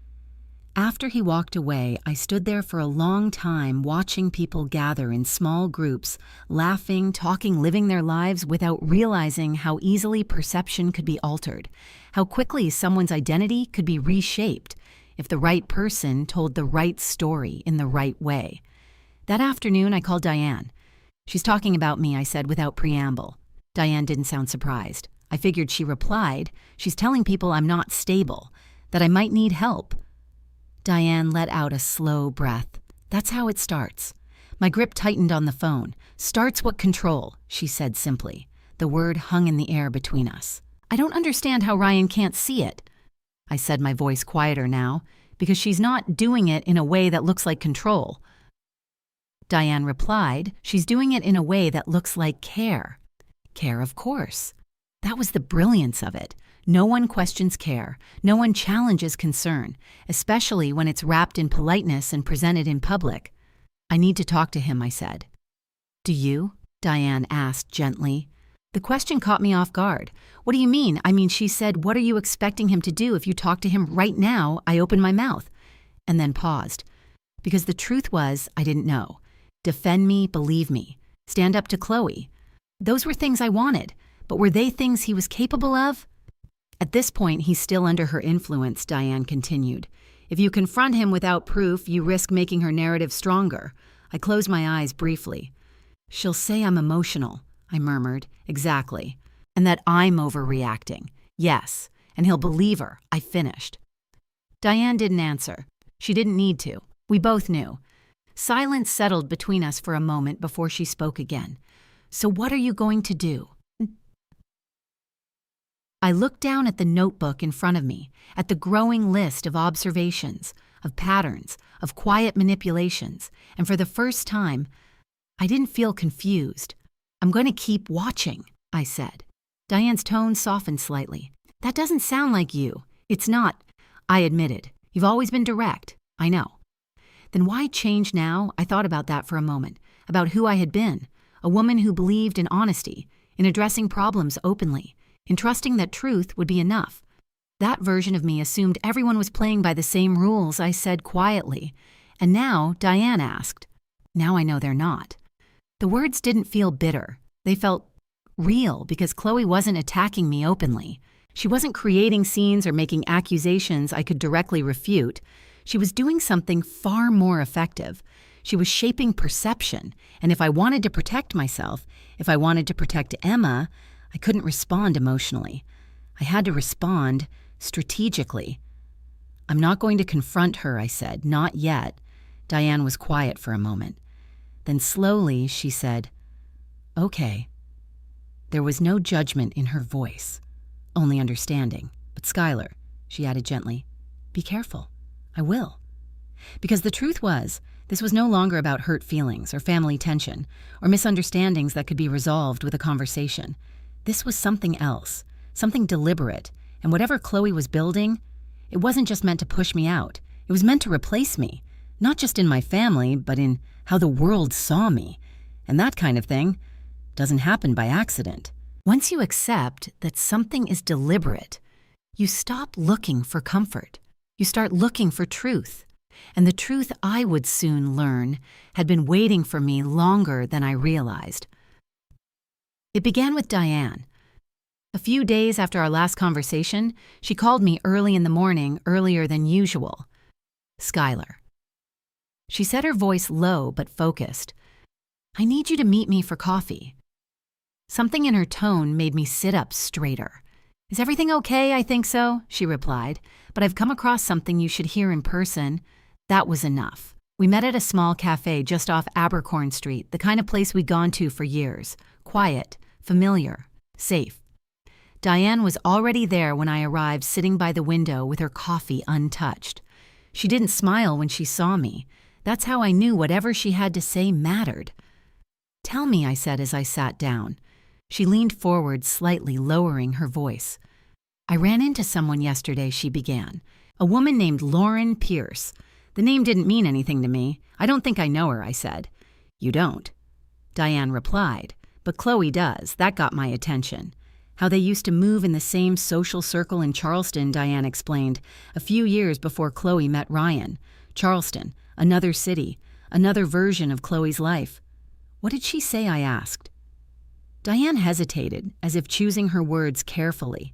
After he walked away, I stood there for a long time watching people gather in small groups, laughing, talking, living their lives without realizing how easily perception could be altered, how quickly someone's identity could be reshaped if the right person told the right story in the right way. That afternoon, I called Diane. She's talking about me, I said without preamble. Diane didn't sound surprised. I figured she replied, she's telling people I'm not stable, that I might need help. Diane let out a slow breath. That's how it starts. My grip tightened on the phone. Starts what control, she said simply. The word hung in the air between us. I don't understand how Ryan can't see it. I said, my voice quieter now, because she's not doing it in a way that looks like control. Diane replied, she's doing it in a way that looks like care. Care, of course. That was the brilliance of it. No one questions care. No one challenges concern, especially when it's wrapped in politeness and presented in public. I need to talk to him, I said. Do you? Diane asked gently. The question caught me off guard. What do you mean? She said, what are you expecting him to do if you talk to him right now? I opened my mouth and then paused. Because the truth was, I didn't know. Defend me, believe me. Stand up to Chloe. Those were things I wanted, but were they things he was capable of? At this point, he's still under her influence, Diane continued. If you confront him without proof, you risk making her narrative stronger. I closed my eyes briefly. She'll say I'm emotional, I murmured. Exactly. And that I'm overreacting. Yes. And he'll believe her. I finished. Diane didn't answer. She didn't need to. We both knew. Silence settled between us for a moment before she spoke again. So what are you going to do? I looked down at the notebook in front of me, at the growing list of observations, of patterns, of quiet manipulations, and for the first time, I didn't feel confused. I'm going to keep watching, I said. Diane's tone softened slightly. That doesn't sound like you. It's not. I admitted. You've always been direct. I know. Then why change now? I thought about that for a moment, about who I had been, a woman who believed in honesty, in addressing problems openly, in trusting that truth would be enough. That version of me assumed everyone was playing by the same rules, I said quietly. And now, Diane asked. Now I know they're not. The words didn't feel bitter. They felt real because Chloe wasn't attacking me openly. She wasn't creating scenes or making accusations I could directly refute. She was doing something far more effective. She was shaping perception, and if I wanted to protect myself, if I wanted to protect Emma, I couldn't respond emotionally. I had to respond strategically. "I'm not going to confront her," I said. "Not yet." Diane was quiet for a moment. Then slowly she said, "Okay." There was no judgment in her voice, only understanding. "But Skylar," she added gently, "be careful. I will." Because the truth was, this was no longer about hurt feelings or family tension or misunderstandings that could be resolved with a conversation. This was something else, something deliberate, and whatever Chloe was building, it wasn't just meant to push me out. It was meant to replace me, not just in my family, but in how the world saw me. And that kind of thing doesn't happen by accident. Once you accept that something is deliberate, you stop looking for comfort. You start looking for truth. And the truth I would soon learn had been waiting for me longer than I realized. It began with Diane. A few days after our last conversation, she called me early in the morning, earlier than usual. "Skylar." She said, her voice low but focused. "I need you to meet me for coffee." Something in her tone made me sit up straighter. "Is everything okay? I think so," she replied, "but I've come across something you should hear in person." That was enough. We met at a small cafe just off Abercorn Street, the kind of place we'd gone to for years. Quiet, familiar, safe. Diane was already there when I arrived, sitting by the window with her coffee untouched. She didn't smile when she saw me. That's how I knew whatever she had to say mattered. "Tell me," I said as I sat down. She leaned forward slightly, lowering her voice. "I ran into someone yesterday," she began. "A woman named Lauren Pierce. The name didn't mean anything to me. I don't think I know her," I said. "You don't?" Diane replied. "But Chloe does. That got my attention." How they used to move in the same social circle in Charleston, Diane explained, a few years before Chloe met Ryan. Charleston, another city, another version of Chloe's life. "What did she say?" I asked. Diane hesitated, as if choosing her words carefully.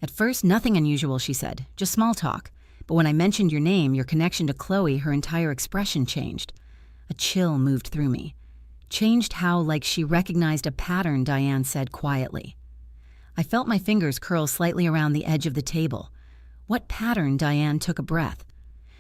"At first, nothing unusual," she said, "just small talk. But when I mentioned your name, your connection to Chloe, her entire expression changed." A chill moved through me. "Changed how, like she recognized a pattern," Diane said quietly. I felt my fingers curl slightly around the edge of the table. "What pattern?" Diane took a breath.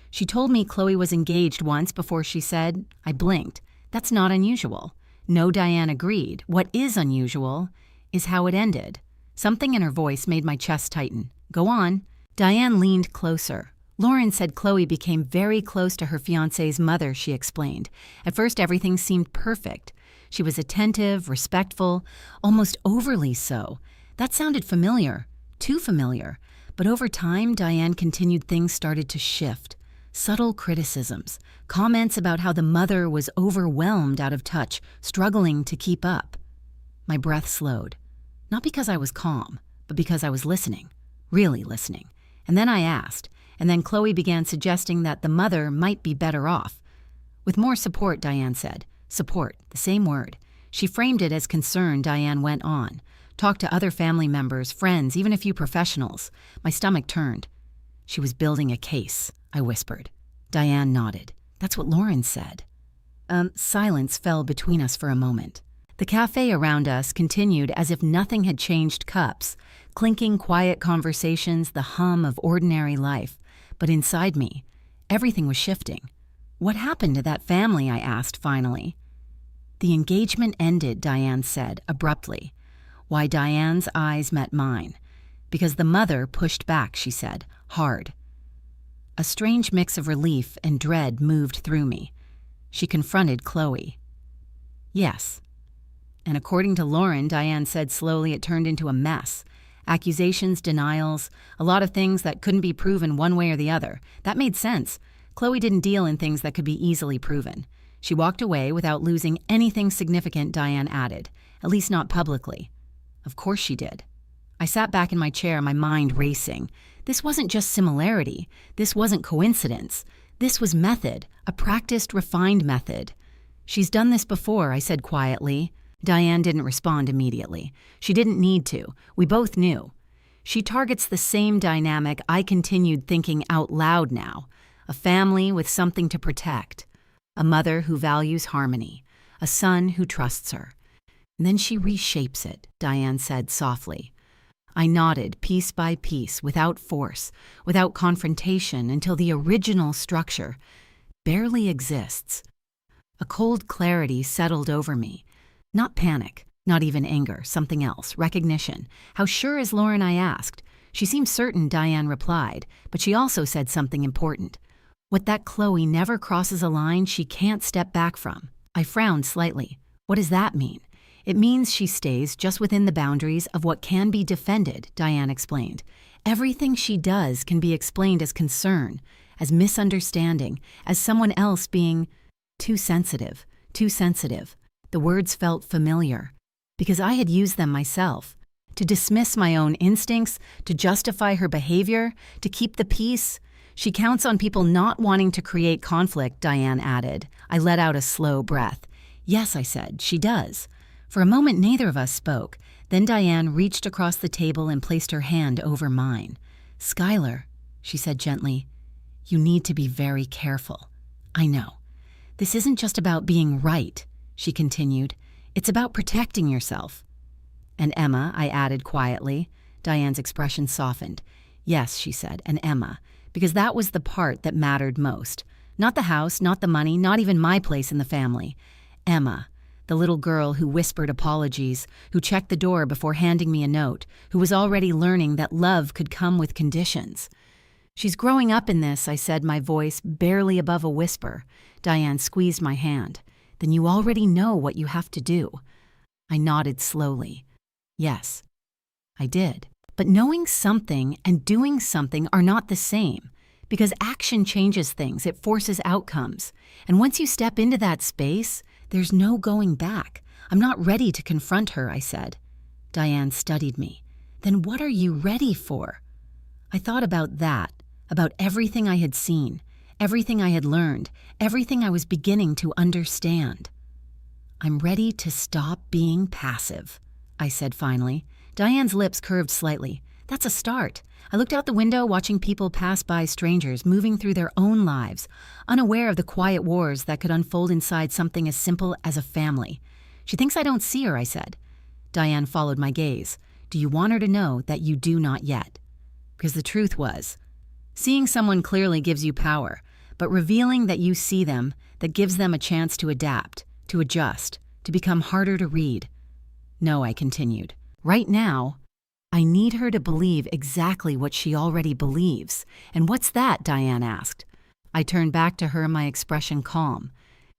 "She told me Chloe was engaged once before she said." I blinked. "That's not unusual." "No," Diane agreed. "What is unusual is how it ended." Something in her voice made my chest tighten. "Go on." Diane leaned closer. "Lauren said Chloe became very close to her fiancé's mother," she explained. "At first, everything seemed perfect. She was attentive, respectful, almost overly so. That sounded familiar, too familiar. But over time," Diane continued, "things started to shift. Subtle criticisms, comments about how the mother was overwhelmed, out of touch, struggling to keep up." My breath slowed. Not because I was calm, but because I was listening, really listening. And then I asked, and then Chloe began suggesting that the mother might be better off. "With more support," Diane said. Support, the same word. She framed it as concern. Diane went on. "Talked to other family members, friends, even a few professionals." My stomach turned. "She was building a case," I whispered. Diane nodded. "That's what Lauren said." Silence fell between us for a moment. The cafe around us continued as if nothing had changed. Cups, clinking quiet conversations, the hum of ordinary life. But inside me, everything was shifting. "What happened to that family?" I asked finally. "The engagement ended," Diane said abruptly. Why, Diane's eyes met mine. "Because the mother pushed back," she said, "hard." A strange mix of relief and dread moved through me. She confronted Chloe. "Yes." "And according to Lauren," Diane said slowly, "it turned into a mess. Accusations, denials, a lot of things that couldn't be proven one way or the other. That made sense. Chloe didn't deal in things that could be easily proven. She walked away without losing anything significant," Diane added, "at least not publicly." Of course she did. I sat back in my chair, my mind racing. This wasn't just similarity. This wasn't coincidence. This was method, a practiced, refined method. "She's done this before," I said quietly. Diane didn't respond immediately. She didn't need to. We both knew. She targets the same dynamic I continued thinking out loud now, a family with something to protect, a mother who values harmony, a son who trusts her. And then she reshapes it, Diane said softly. I nodded piece by piece, without force, without confrontation, until the original structure barely exists. A cold clarity settled over me. Not panic, not even anger, something else, recognition. How sure is Lauren, I asked. She seemed certain, Diane replied, but she also said something important. What that Chloe never crosses a line she can't step back from. I frowned slightly. What does that mean? It means she stays just within the boundaries of what can be defended, Diane explained. Everything she does can be explained as concern, as misunderstanding, as someone else being too sensitive, too sensitive. The words felt familiar, because I had used them myself. To dismiss my own instincts, to justify her behavior, to keep the peace. She counts on people not wanting to create conflict, Diane added. I let out a slow breath. Yes, I said, she does. For a moment, neither of us spoke. Then Diane reached across the table and placed her hand over mine. Skylar, she said gently, you need to be very careful. I know. This isn't just about being right, she continued. It's about protecting yourself. And Emma, I added quietly. Diane's expression softened. Yes, she said, and Emma, because that was the part that mattered most. Not the house, not the money, not even my place in the family. Emma. The little girl who whispered apologies, who checked the door before handing me a note, who was already learning that love could come with conditions. She's growing up in this, I said, my voice barely above a whisper. Diane squeezed my hand. Then you already know what you have to do. I nodded slowly. Yes, I did. But knowing something and doing something are not the same. Because action changes things, it forces outcomes. And once you step into that space, there's no going back. I'm not ready to confront her, I said. Diane studied me. Then what are you ready for? I thought about that, about everything I had seen, everything I had learned, everything I was beginning to understand. I'm ready to stop being passive, I said finally. Diane's lips curved slightly. That's a start. I looked out the window watching people pass by, strangers moving through their own lives, unaware of the quiet wars that could unfold inside something as simple as a family. She thinks I don't see her, I said. Diane followed my gaze. Do you want her to know that you do not yet? Because the truth was, seeing someone clearly gives you power, but revealing that you see them, that gives them a chance to adapt, to adjust, to become harder to read. No, I continued. Right now, I need her to believe exactly what she already believes. And what's that? Diane asked. I turned back to her, my expression calm.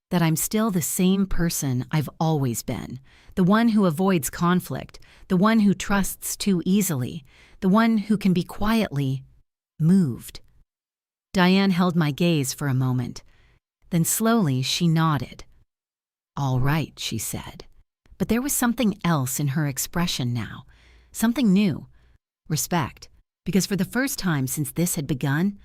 That I'm still the same person I've always been. The one who avoids conflict. The one who trusts too easily. The one who can be quietly moved. Diane held my gaze for a moment. Then slowly she nodded. All right, she said. But there was something else in her expression now. Something new. Respect. Because for the first time since this had begun,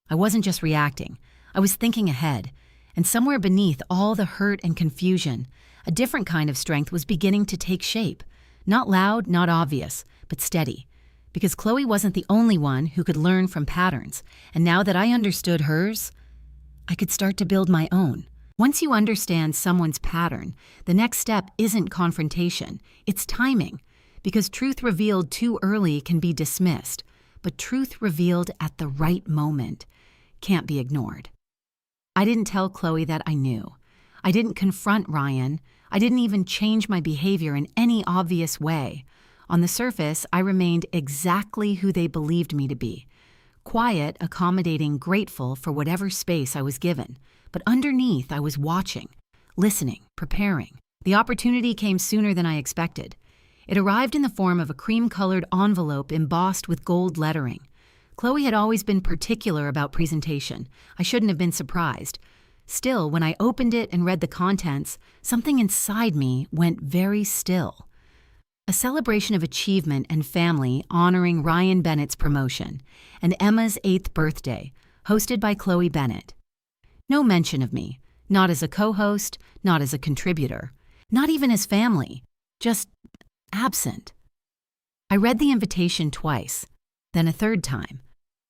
I wasn't just reacting. I was thinking ahead. And somewhere beneath all the hurt and confusion, a different kind of strength was beginning to take shape. Not loud, not obvious, but steady. Because Chloe wasn't the only one who could learn from patterns. And now that I understood hers, I could start to build my own. Once you understand someone's pattern, the next step isn't confrontation. It's timing. Because truth revealed too early can be dismissed, but truth revealed at the right moment can't be ignored. I didn't tell Chloe that I knew. I didn't confront Ryan. I didn't even change my behavior in any obvious way. On the surface, I remained exactly who they believed me to be. Quiet, accommodating, grateful for whatever space I was given. But underneath, I was watching, listening, preparing. The opportunity came sooner than I expected. It arrived in the form of a cream-colored envelope embossed with gold lettering. Chloe had always been particular about presentation. I shouldn't have been surprised. Still, when I opened it and read the contents, something inside me went very still. A celebration of achievement and family honoring Ryan Bennett's promotion, and Emma's 8th birthday, hosted by Chloe Bennett. No mention of me, not as a co-host, not as a contributor, not even as family, just absent. I read the invitation twice, Then a third time,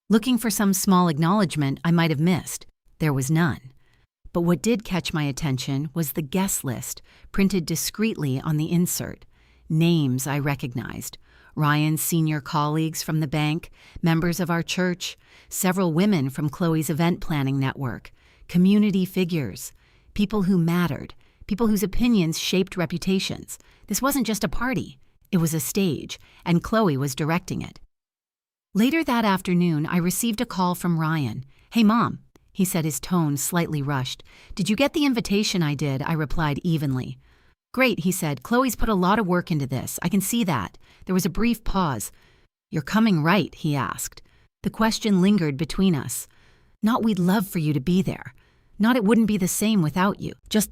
looking for some small acknowledgement I might have missed. There was none. But what did catch my attention was the guest list printed discreetly on the insert. Names I recognized. Ryan's senior colleagues from the bank, members of our church, several women from Chloe's event planning network, community figures, people who mattered, people whose opinions shaped reputations. This wasn't just a party. It was a stage, and Chloe was directing it. Later that afternoon, I received a call from Ryan. "Hey, Mom," he said, his tone slightly rushed. "Did you get the invitation I did?" I replied evenly. "Great," he said. "Chloe's put a lot of work into this. I can see that." There was a brief pause. "You're coming, right?" he asked. The question lingered between us. Not "we'd love for you to be there." Not "it wouldn't be the same without you." Just,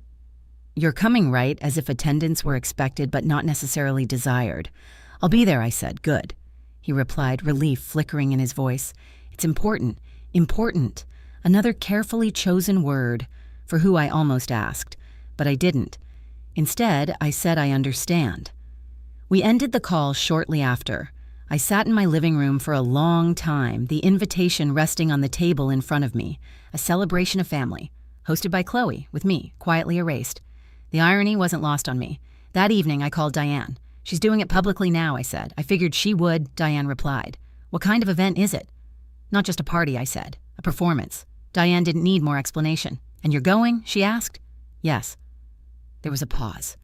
"You're coming, right?" as if attendance were expected but not necessarily desired. "I'll be there," I said. "Good," he replied, relief flickering in his voice. "It's important. Important." Another carefully chosen word for who I almost asked, but I didn't. Instead, I said I understand. We ended the call shortly after. I sat in my living room for a long time, the invitation resting on the table in front of me, a celebration of family, hosted by Chloe, with me, quietly erased. The irony wasn't lost on me. That evening, I called Diane. "She's doing it publicly now," I said. "I figured she would," Diane replied. "What kind of event is it?" "Not just a party," I said. "A performance." Diane didn't need more explanation. "And you're going?" she asked. "Yes." There was a pause.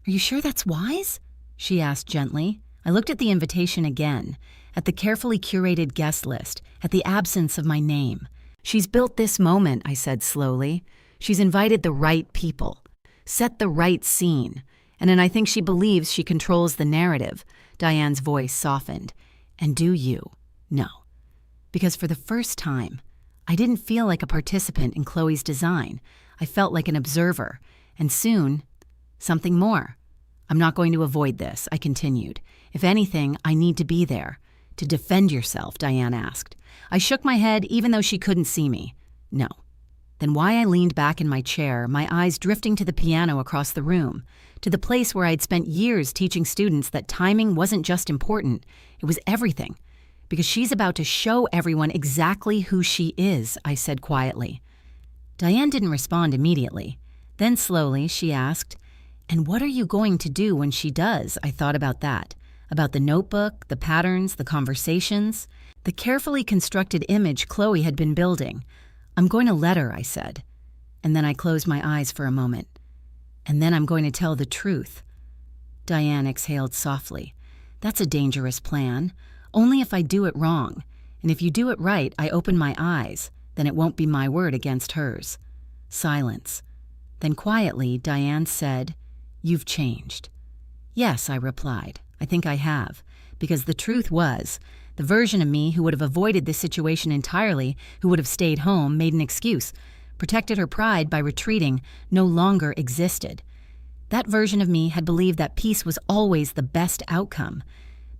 "Are you sure that's wise?" she asked gently. I looked at the invitation again, at the carefully curated guest list, at the absence of my name. "She's built this moment," I said slowly. "She's invited the right people, set the right scene, and then I think she believes she controls the narrative." Diane's voice softened. "And do you? No." Because for the first time, I didn't feel like a participant in Chloe's design. I felt like an observer, and soon, something more. "I'm not going to avoid this," I continued. "If anything, I need to be there." "To defend yourself?" Diane asked. I shook my head even though she couldn't see me. "No." Then why I leaned back in my chair, my eyes drifting to the piano across the room, to the place where I'd spent years teaching students that timing wasn't just important, it was everything. "Because she's about to show everyone exactly who she is," I said quietly. Diane didn't respond immediately. Then slowly she asked, "And what are you going to do when she does?" I thought about that, about the notebook, the patterns, the conversations, the carefully constructed image Chloe had been building. "I'm going to let her," I said. And then I closed my eyes for a moment. "And then I'm going to tell the truth." Diane exhaled softly. "That's a dangerous plan. Only if I do it wrong. And if you do it right, I open my eyes. Then it won't be my word against hers." Silence. Then quietly, Diane said, "You've changed." "Yes," I replied. "I think I have." Because the truth was, the version of me who would have avoided this situation entirely, who would have stayed home, made an excuse, protected her pride by retreating, no longer existed. That version of me had believed that peace was always the best outcome.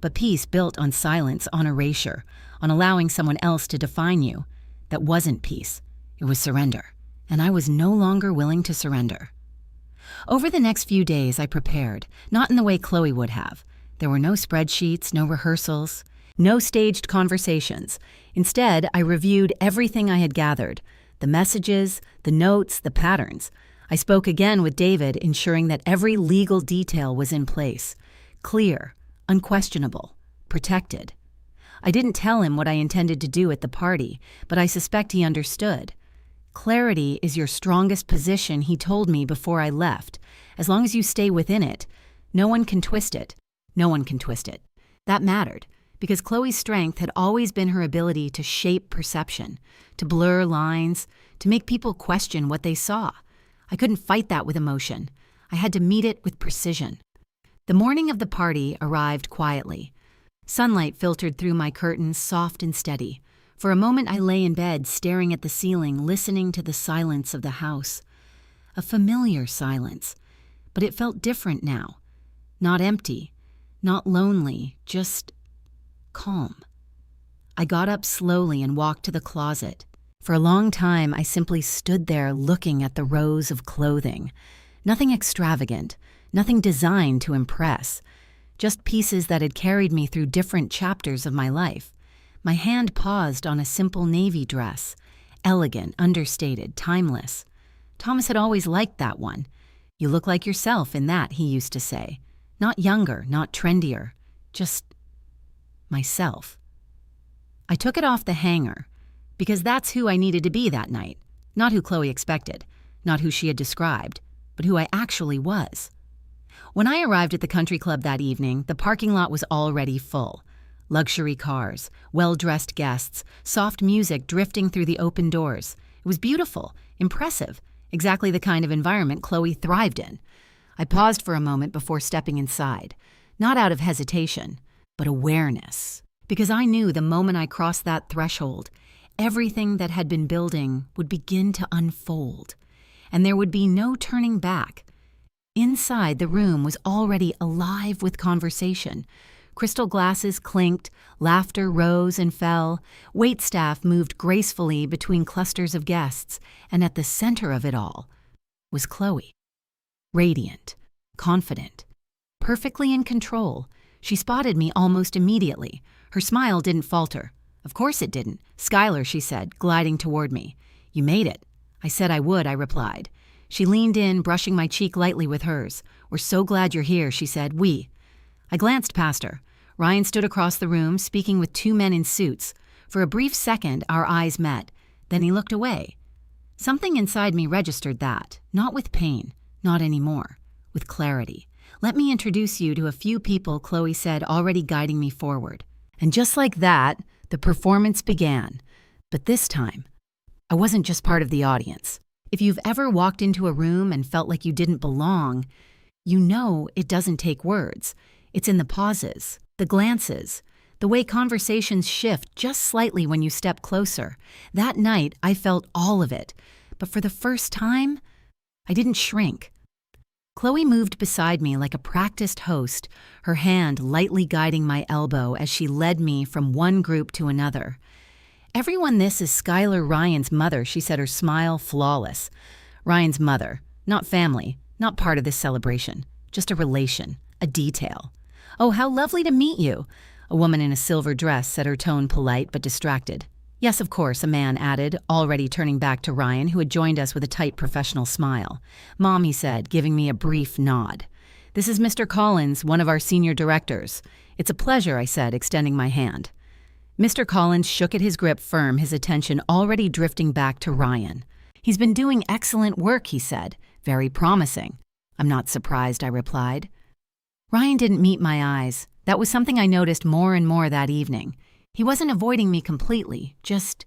But peace built on silence, on erasure, on allowing someone else to define you. That wasn't peace. It was surrender. And I was no longer willing to surrender. Over the next few days, I prepared, not in the way Chloe would have. There were no spreadsheets, no rehearsals, no staged conversations. Instead, I reviewed everything I had gathered, the messages, the notes, the patterns. I spoke again with David, ensuring that every legal detail was in place, clear, unquestionable, protected. I didn't tell him what I intended to do at the party, but I suspect he understood. "Clarity is your strongest position," he told me before I left. "As long as you stay within it, no one can twist it. No one can twist it." That mattered, because Chloe's strength had always been her ability to shape perception, to blur lines, to make people question what they saw. I couldn't fight that with emotion. I had to meet it with precision. The morning of the party arrived quietly. Sunlight filtered through my curtains, soft and steady. For a moment I lay in bed, staring at the ceiling, listening to the silence of the house. A familiar silence, but it felt different now. Not empty, not lonely, just calm. I got up slowly and walked to the closet. For a long time, I simply stood there looking at the rows of clothing. Nothing extravagant, nothing designed to impress. Just pieces that had carried me through different chapters of my life. My hand paused on a simple navy dress. Elegant, understated, timeless. Thomas had always liked that one. You look like yourself in that, he used to say. Not younger, not trendier. Just myself. I took it off the hanger, because that's who I needed to be that night. Not who Chloe expected, not who she had described, but who I actually was. When I arrived at the country club that evening, the parking lot was already full. Luxury cars, well-dressed guests, soft music drifting through the open doors. It was beautiful, impressive, exactly the kind of environment Chloe thrived in. I paused for a moment before stepping inside, not out of hesitation, but awareness, because I knew the moment I crossed that threshold, everything that had been building would begin to unfold, and there would be no turning back. Inside, the room was already alive with conversation. Crystal glasses clinked, laughter rose and fell, waitstaff moved gracefully between clusters of guests, and at the center of it all was Chloe. Radiant, confident, perfectly in control. She spotted me almost immediately. Her smile didn't falter. Of course it didn't. Skylar, she said, gliding toward me. You made it. I said I would, I replied. She leaned in, brushing my cheek lightly with hers. We're so glad you're here, she said. I glanced past her. Ryan stood across the room, speaking with two men in suits. For a brief second, our eyes met. Then he looked away. Something inside me registered that, not with pain, not anymore, with clarity. Let me introduce you to a few people, Chloe said, already guiding me forward. And just like that, the performance began. But this time, I wasn't just part of the audience. If you've ever walked into a room and felt like you didn't belong, you know it doesn't take words. It's in the pauses, the glances, the way conversations shift just slightly when you step closer. That night, I felt all of it. But for the first time, I didn't shrink. Chloe moved beside me like a practiced host, her hand lightly guiding my elbow as she led me from one group to another. Everyone, this is Skylar Ryan's mother, she said, her smile flawless. Ryan's mother, not family, not part of this celebration, just a relation, a detail. Oh, how lovely to meet you. A woman in a silver dress said, her tone polite but distracted. Yes, of course, a man added, already turning back to Ryan, who had joined us with a tight professional smile. Mom, he said, giving me a brief nod. This is Mr. Collins, one of our senior directors. It's a pleasure, I said, extending my hand. Mr. Collins shook at his grip firm, his attention already drifting back to Ryan. He's been doing excellent work, he said. Very promising. I'm not surprised, I replied. Ryan didn't meet my eyes. That was something I noticed more and more that evening. He wasn't avoiding me completely, just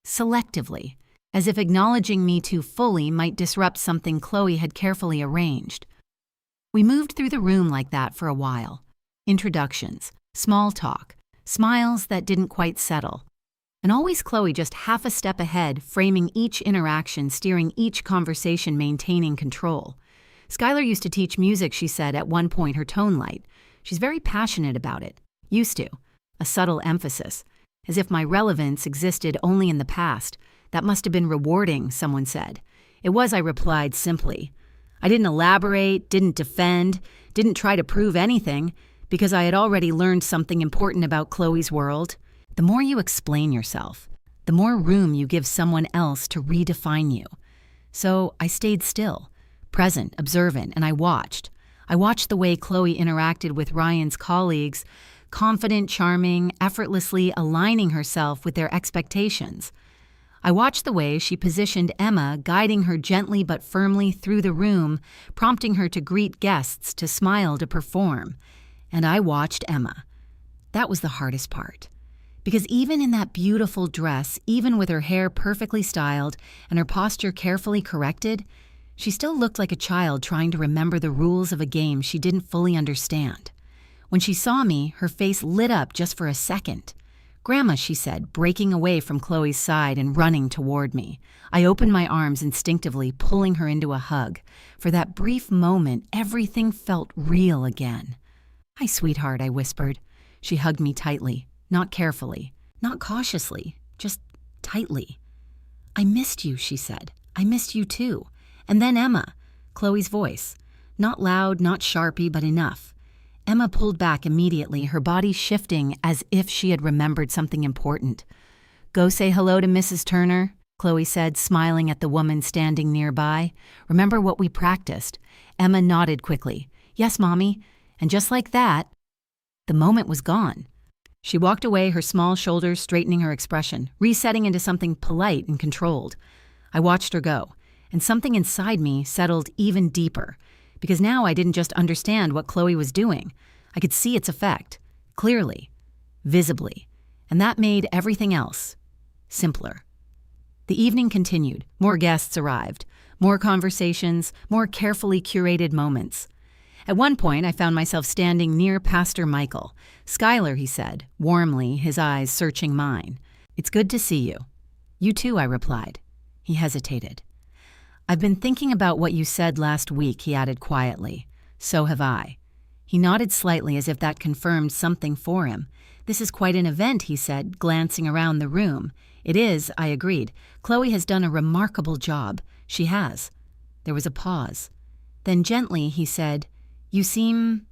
selectively, as if acknowledging me too fully might disrupt something Chloe had carefully arranged. We moved through the room like that for a while. Introductions, small talk, smiles that didn't quite settle. And always Chloe just half a step ahead, framing each interaction, steering each conversation, maintaining control. Skylar used to teach music, she said, at one point, her tone light. She's very passionate about it. Used to. A subtle emphasis. As if my relevance existed only in the past. That must have been rewarding, someone said. It was, I replied simply. I didn't elaborate, didn't defend, didn't try to prove anything, because I had already learned something important about Chloe's world. The more you explain yourself, the more room you give someone else to redefine you. So I stayed still, present, observant, and I watched. I watched the way Chloe interacted with Ryan's colleagues, confident, charming, effortlessly aligning herself with their expectations. I watched the way she positioned Emma, guiding her gently but firmly through the room, prompting her to greet guests, to smile, to perform. And I watched Emma. That was the hardest part. Because even in that beautiful dress, even with her hair perfectly styled and her posture carefully corrected, she still looked like a child trying to remember the rules of a game she didn't fully understand. When she saw me, her face lit up just for a second. Grandma, she said, breaking away from Chloe's side and running toward me. I opened my arms instinctively, pulling her into a hug. For that brief moment, everything felt real again. Hi, sweetheart, I whispered. She hugged me tightly, not carefully, not cautiously, just tightly. I missed you, she said. I missed you too. And then Emma, Chloe's voice. Not loud, not sharpy, but enough. Emma pulled back immediately, her body shifting as if she had remembered something important. "Go say hello to Mrs. Turner," Chloe said, smiling at the woman standing nearby. "Remember what we practiced?" Emma nodded quickly. "Yes, Mommy." And just like that, the moment was gone. She walked away, her small shoulders straightening her expression, resetting into something polite and controlled. I watched her go, and something inside me settled even deeper, because now I didn't just understand what Chloe was doing. I could see its effect, clearly, visibly, and that made everything else simpler. The evening continued. More guests arrived, more conversations, more carefully curated moments. At one point, I found myself standing near Pastor Michael. "Skylar," he said, warmly, his eyes searching mine. "It's good to see you." "You too," I replied. He hesitated. "I've been thinking about what you said last week," he added quietly. "So have I." He nodded slightly as if that confirmed something for him. "This is quite an event," he said, glancing around the room. "It is," I agreed. "Chloe has done a remarkable job." "She has." There was a pause. Then gently he said, "You seem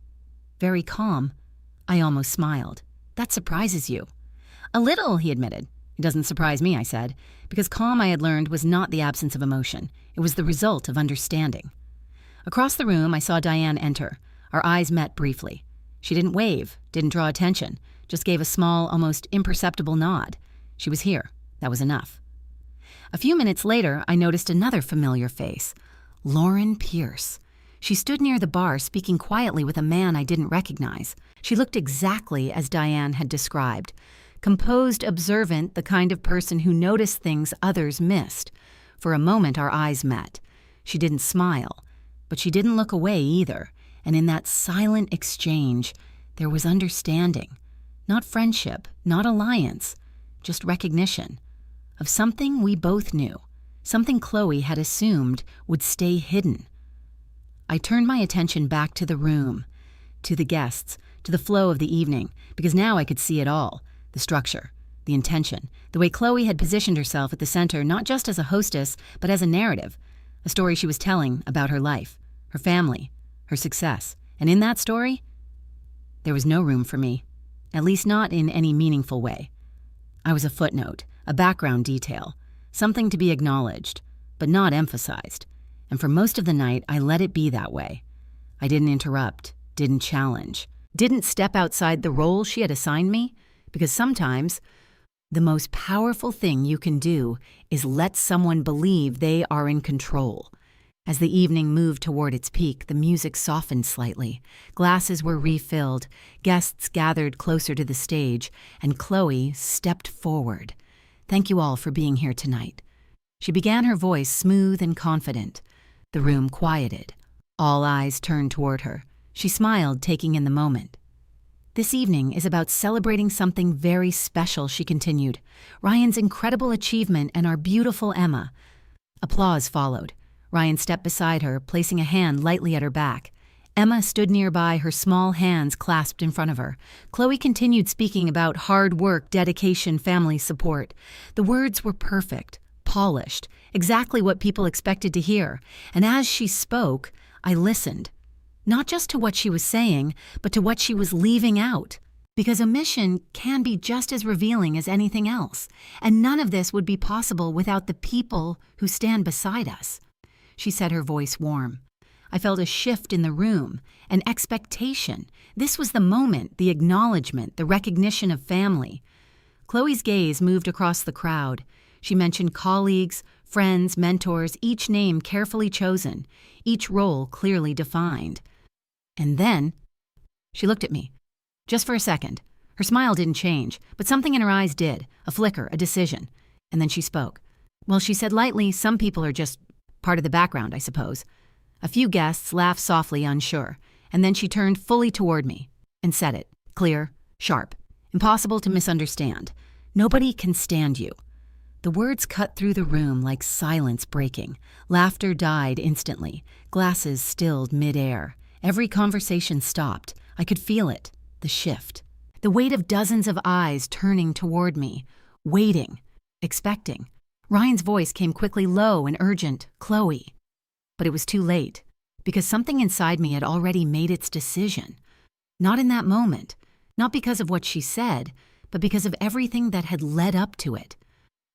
very calm." I almost smiled. "That surprises you." "A little," he admitted. "It doesn't surprise me," I said, because calm, I had learned, was not the absence of emotion. It was the result of understanding. Across the room, I saw Diane enter. Our eyes met briefly. She didn't wave, didn't draw attention, just gave a small, almost imperceptible nod. She was here. That was enough. A few minutes later, I noticed another familiar face. Lauren Pierce. She stood near the bar, speaking quietly with a man I didn't recognize. She looked exactly as Diane had described. Composed, observant, the kind of person who noticed things others missed. For a moment, our eyes met. She didn't smile, but she didn't look away either. And in that silent exchange, there was understanding. Not friendship, not alliance, just recognition of something we both knew, something Chloe had assumed would stay hidden. I turned my attention back to the room, to the guests, to the flow of the evening, because now I could see it all, the structure, the intention, the way Chloe had positioned herself at the center, not just as a hostess, but as a narrative, a story she was telling about her life, her family, her success. And in that story, there was no room for me, at least not in any meaningful way. I was a footnote, a background detail, something to be acknowledged, but not emphasized. And for most of the night, I let it be that way. I didn't interrupt, didn't challenge, didn't step outside the role she had assigned me, because sometimes the most powerful thing you can do is let someone believe they are in control. As the evening moved toward its peak, the music softened slightly. Glasses were refilled, guests gathered closer to the stage, and Chloe stepped forward. "Thank you all for being here tonight." She began, her voice smooth and confident. The room quieted. All eyes turned toward her. She smiled, taking in the moment. "This evening is about celebrating something very special," she continued. "Ryan's incredible achievement and our beautiful Emma." Applause followed. Ryan stepped beside her, placing a hand lightly at her back. Emma stood nearby, her small hands clasped in front of her. Chloe continued speaking about hard work, dedication, family support. The words were perfect, polished, exactly what people expected to hear. And as she spoke, I listened. Not just to what she was saying, but to what she was leaving out. Because omission can be just as revealing as anything else. And none of this would be possible without the people who stand beside us. She said, her voice warm. I felt a shift in the room, an expectation. This was the moment, the acknowledgement, the recognition of family. Chloe's gaze moved across the crowd. She mentioned colleagues, friends, mentors, each name carefully chosen, each role clearly defined. And then she looked at me, just for a second. Her smile didn't change, but something in her eyes did, a flicker, a decision. And then she spoke. Well, she said lightly, some people are just part of the background, I suppose. A few guests laughed softly, unsure, and then she turned fully toward me and said it, clear, sharp, impossible to misunderstand. "Nobody can stand you." The words cut through the room like silence breaking. Laughter died instantly. Glasses stilled mid-air. Every conversation stopped. I could feel it, the shift. The weight of dozens of eyes turning toward me, waiting, expecting. Ryan's voice came quickly low and urgent, "Chloe." But it was too late, because something inside me had already made its decision. Not in that moment, not because of what she said, but because of everything that had led up to it.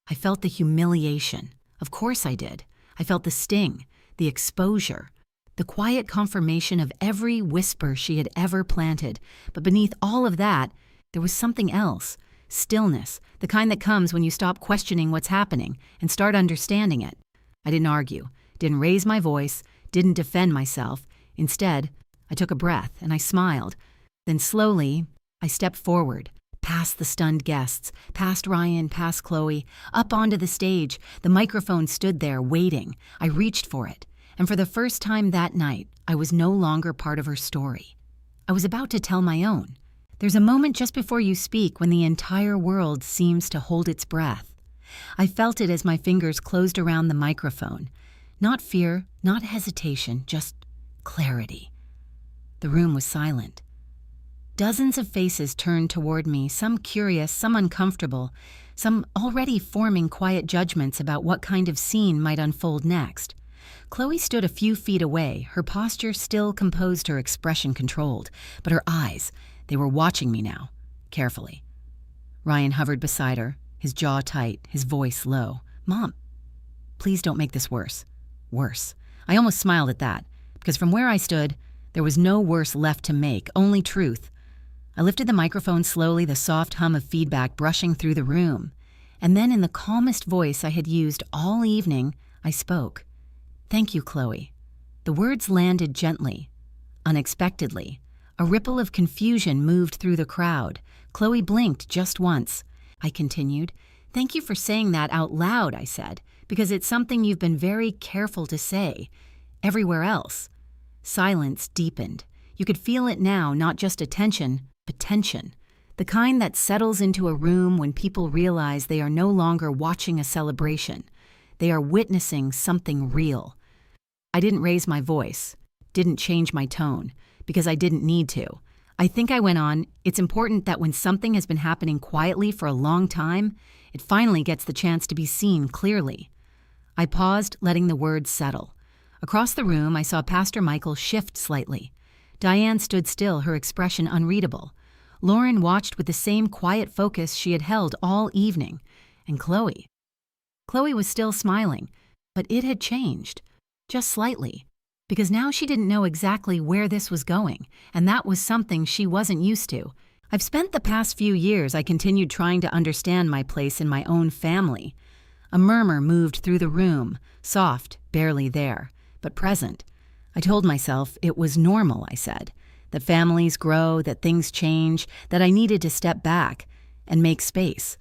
I felt the humiliation. Of course I did. I felt the sting, the exposure, the quiet confirmation of every whisper she had ever planted. But beneath all of that, there was something else. Stillness, the kind that comes when you stop questioning what's happening and start understanding it. I didn't argue, didn't raise my voice, didn't defend myself. Instead, I took a breath and I smiled. Then slowly, I stepped forward, past the stunned guests, past Ryan, past Chloe, up onto the stage. The microphone stood there, waiting. I reached for it. And for the first time that night, I was no longer part of her story. I was about to tell my own. There's a moment just before you speak when the entire world seems to hold its breath. I felt it as my fingers closed around the microphone. Not fear, not hesitation, just clarity. The room was silent. Dozens of faces turned toward me, some curious, some uncomfortable, some already forming quiet judgments about what kind of scene might unfold next. Chloe stood a few feet away, her posture still composed, her expression controlled, but her eyes, they were watching me now, carefully. Ryan hovered beside her, his jaw tight, his voice low. "Mom, please don't make this worse." Worse. I almost smiled at that, because from where I stood, there was no worse left to make, only truth. I lifted the microphone slowly, the soft hum of feedback brushing through the room. And then in the calmest voice I had used all evening, I spoke. "Thank you, Chloe." The words landed gently, unexpectedly. A ripple of confusion moved through the crowd. Chloe blinked just once. I continued. "Thank you for saying that out loud," I said, "because it's something you've been very careful to say. Everywhere else." Silence deepened. You could feel it now, not just attention, but tension. The kind that settles into a room when people realize they are no longer watching a celebration. They are witnessing something real. I didn't raise my voice, didn't change my tone, because I didn't need to. I think I went on, "It's important that when something has been happening quietly for a long time, it finally gets the chance to be seen clearly." I paused, letting the words settle. Across the room, I saw Pastor Michael shift slightly. Diane stood still, her expression unreadable. Lauren watched with the same quiet focus she had held all evening. And Chloe was still smiling, but it had changed, just slightly, because now she didn't know exactly where this was going, and that was something she wasn't used to. I've spent the past few years, I continued trying to understand my place in my own family. A murmur moved through the room, soft, barely there, but present. I told myself it was normal, I said, that families grow, that things change, that I needed to step back and make space.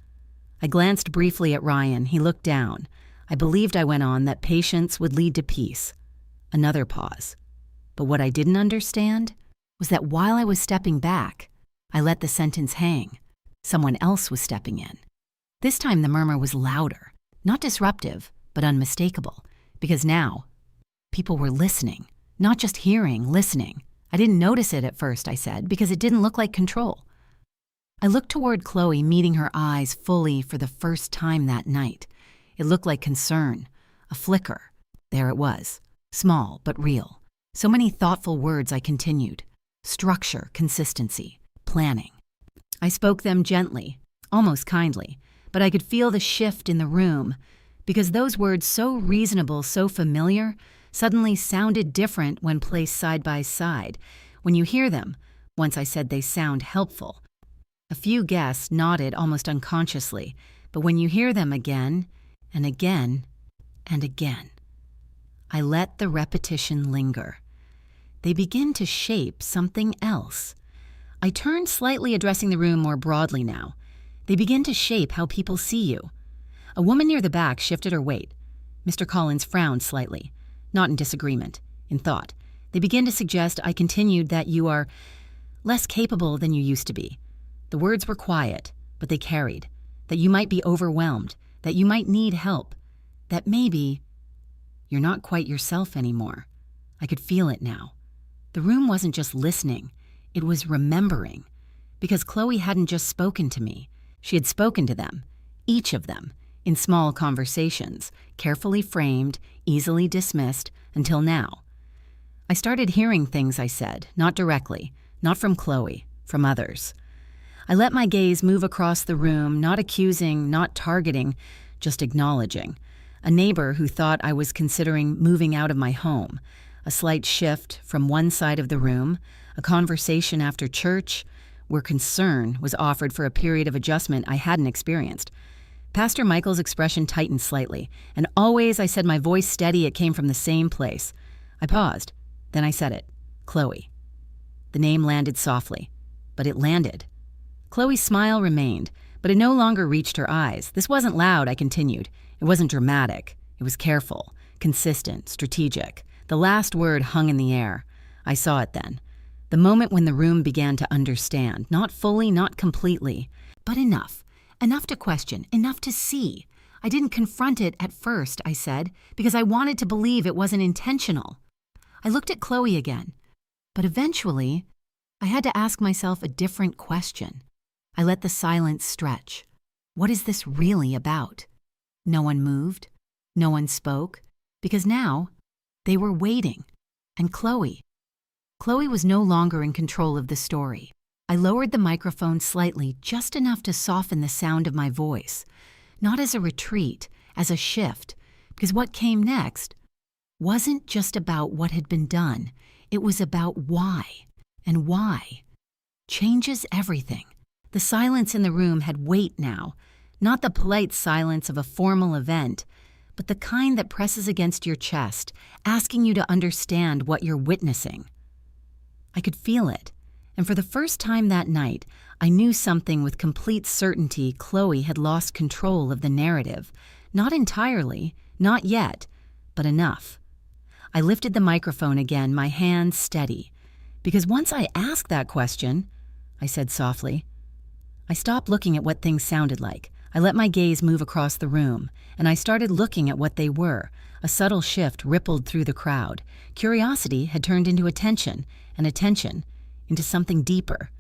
I glanced briefly at Ryan. He looked down. I believed, I went on, that patience would lead to peace. Another pause. But what I didn't understand was that while I was stepping back, I let the sentence hang. Someone else was stepping in. This time the murmur was louder, not disruptive, but unmistakable, because now people were listening. Not just hearing, listening. I didn't notice it at first, I said, because it didn't look like control. I looked toward Chloe, meeting her eyes fully for the first time that night. It looked like concern, a flicker. There it was, small but real. So many thoughtful words, I continued. Structure, consistency, planning. I spoke them gently, almost kindly, but I could feel the shift in the room, because those words, so reasonable, so familiar, suddenly sounded different when placed side by side. When you hear them, once I said they sound helpful. A few guests nodded almost unconsciously, but when you hear them again and again and again, I let the repetition linger. They begin to shape something else. I turned slightly, addressing the room more broadly now. They begin to shape how people see you. A woman near the back shifted her weight. Mr. Collins frowned slightly. Not in disagreement, in thought. They begin to suggest, I continued, that you are less capable than you used to be. The words were quiet, but they carried. That you might be overwhelmed, that you might need help, that maybe you're not quite yourself anymore. I could feel it now. The room wasn't just listening, it was remembering. Because Chloe hadn't just spoken to me, she had spoken to them, each of them, in small conversations, carefully framed, easily dismissed, until now. I started hearing things I said, not directly, Not from Chloe, from others. I let my gaze move across the room, not accusing, not targeting, just acknowledging. A neighbor who thought I was considering moving out of my home. A slight shift from one side of the room. A conversation after church where concern was offered for a period of adjustment I hadn't experienced. Pastor Michael's expression tightened slightly, and always I said my voice steady, it came from the same place. I paused. Then I said it. Chloe. The name landed softly, but it landed. Chloe's smile remained, but it no longer reached her eyes. This wasn't loud, I continued. It wasn't dramatic. It was careful, consistent, strategic. The last word hung in the air. I saw it then. The moment when the room began to understand, not fully, not completely, but enough. Enough to question, enough to see. I didn't confront it at first, I said, because I wanted to believe it wasn't intentional. I looked at Chloe again, but eventually, I had to ask myself a different question. I let the silence stretch. What is this really about? No one moved. No one spoke. Because now, they were waiting. And Chloe was no longer in control of the story. I lowered the microphone slightly, just enough to soften the sound of my voice. Not as a retreat, as a shift. Because what came next wasn't just about what had been done. It was about why. And why changes everything. The silence in the room had weight now, not the polite silence of a formal event, but the kind that presses against your chest, asking you to understand what you're witnessing. I could feel it, and for the first time that night, I knew something with complete certainty. Chloe had lost control of the narrative. Not entirely, not yet, but enough. I lifted the microphone again, my hands steady. Because once I asked that question, I said softly, I stopped looking at what things sounded like. I let my gaze move across the room, and I started looking at what they were. A subtle shift rippled through the crowd. Curiosity had turned into attention, and attention into something deeper.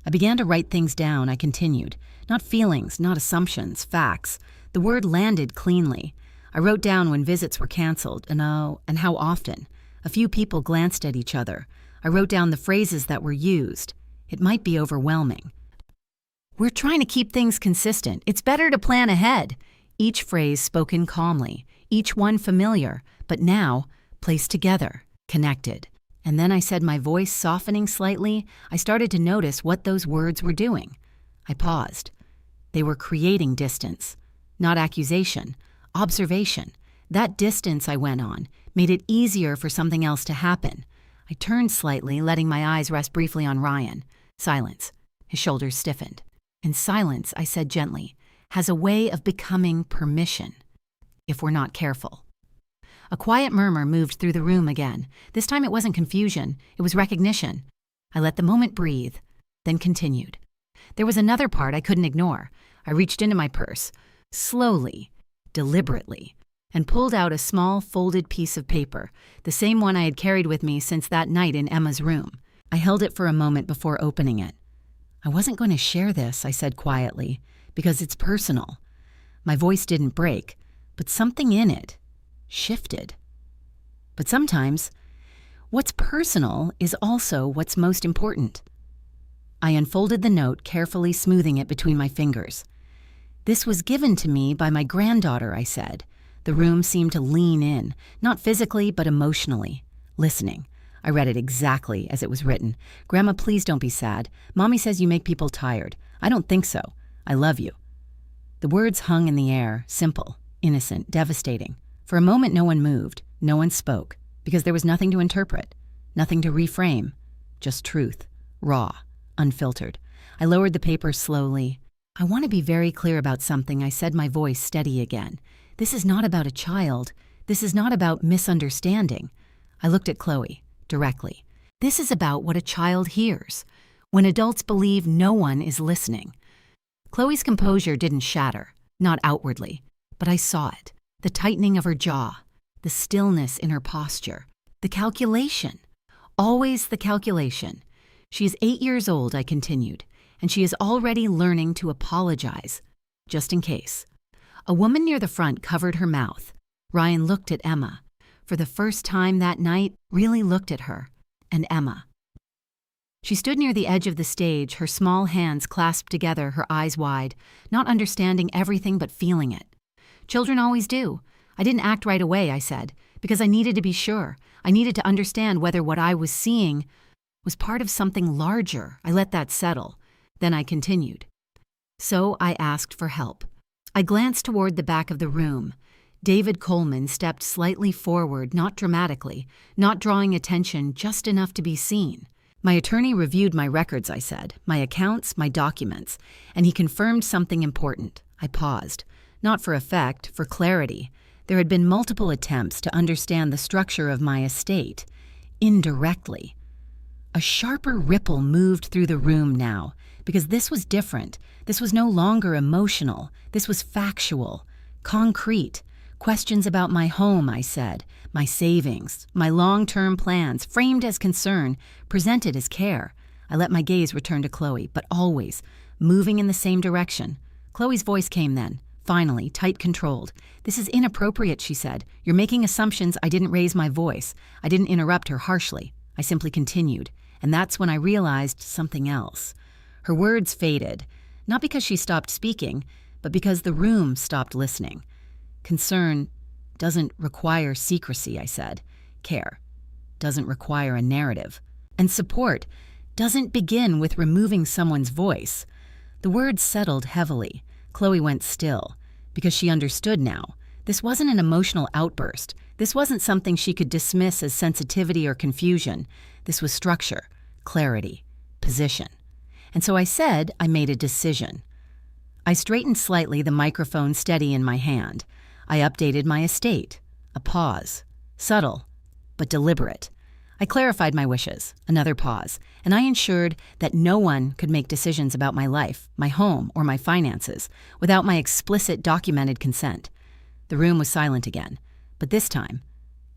I began to write things down, I continued. Not feelings, not assumptions, facts. The word landed cleanly. I wrote down when visits were canceled, and how often. A few people glanced at each other. I wrote down the phrases that were used. It might be overwhelming. We're trying to keep things consistent. It's better to plan ahead. Each phrase spoken calmly, each one familiar, but now placed together, connected. And then I said, my voice softening slightly, I started to notice what those words were doing. I paused. They were creating distance, not accusation, observation. That distance I went on made it easier for something else to happen. I turned slightly, letting my eyes rest briefly on Ryan. Silence. His shoulders stiffened. And silence, I said gently, has a way of becoming permission, if we're not careful. A quiet murmur moved through the room again. This time it wasn't confusion, it was recognition. I let the moment breathe, then continued. There was another part I couldn't ignore. I reached into my purse, slowly, deliberately, and pulled out a small folded piece of paper, the same one I had carried with me since that night in Emma's room. I held it for a moment before opening it. I wasn't going to share this, I said quietly, because it's personal. My voice didn't break, but something in it shifted. But sometimes, what's personal is also what's most important. I unfolded the note, carefully smoothing it between my fingers. This was given to me by my granddaughter, I said. The room seemed to lean in, not physically, but emotionally, listening. I read it exactly as it was written. Grandma, please don't be sad. Mommy says you make people tired. I don't think so. I love you. The words hung in the air, simple, innocent, devastating. For a moment, no one moved, no one spoke, because there was nothing to interpret, nothing to reframe, just truth, raw, unfiltered. I lowered the paper slowly. I want to be very clear about something, I said, my voice steady again. This is not about a child. This is not about misunderstanding. I looked at Chloe. Directly. This is about what a child hears, when adults believe no one is listening. Chloe's composure didn't shatter, not outwardly, but I saw it. The tightening of her jaw, the stillness in her posture, the calculation. Always the calculation. She is 8 years old, I continued, and she is already learning to apologize, just in case. A woman near the front covered her mouth. Ryan looked at Emma. For the first time that night, really looked at her and Emma. She stood near the edge of the stage, her small hands clasped together, her eyes wide, not understanding everything but feeling it. Children always do. I didn't act right away, I said, because I needed to be sure. I needed to understand whether what I was seeing was part of something larger. I let that settle. Then I continued. So I asked for help. I glanced toward the back of the room. David Coleman stepped slightly forward, not dramatically, not drawing attention, just enough to be seen. My attorney reviewed my records, I said, my accounts, my documents, and he confirmed something important. I paused. Not for effect, for clarity. There had been multiple attempts to understand the structure of my estate, indirectly. A sharper ripple moved through the room now, because this was different. This was no longer emotional. This was factual, concrete. Questions about my home, I said, my savings, my long-term plans, framed as concern, presented as care. I let my gaze return to Chloe, but always moving in the same direction. Chloe's voice came then. Finally, tight controlled. This is inappropriate, she said. You're making assumptions. I didn't raise my voice. I didn't interrupt her harshly. I simply continued. And that's when I realized something else. Her words faded, not because she stopped speaking, but because the room stopped listening. Concern doesn't require secrecy, I said. Care doesn't require a narrative. And support doesn't begin with removing someone's voice. The words settled heavily. Chloe went still, because she understood now. This wasn't an emotional outburst. This wasn't something she could dismiss as sensitivity or confusion. This was structure, clarity, position. And so I said I made a decision. I straightened slightly, the microphone steady in my hand. I updated my estate. A pause. Subtle, but deliberate. I clarified my wishes, another pause, and I ensured that no one could make decisions about my life, my home, or my finances without my explicit documented consent. The room was silent again, but this time,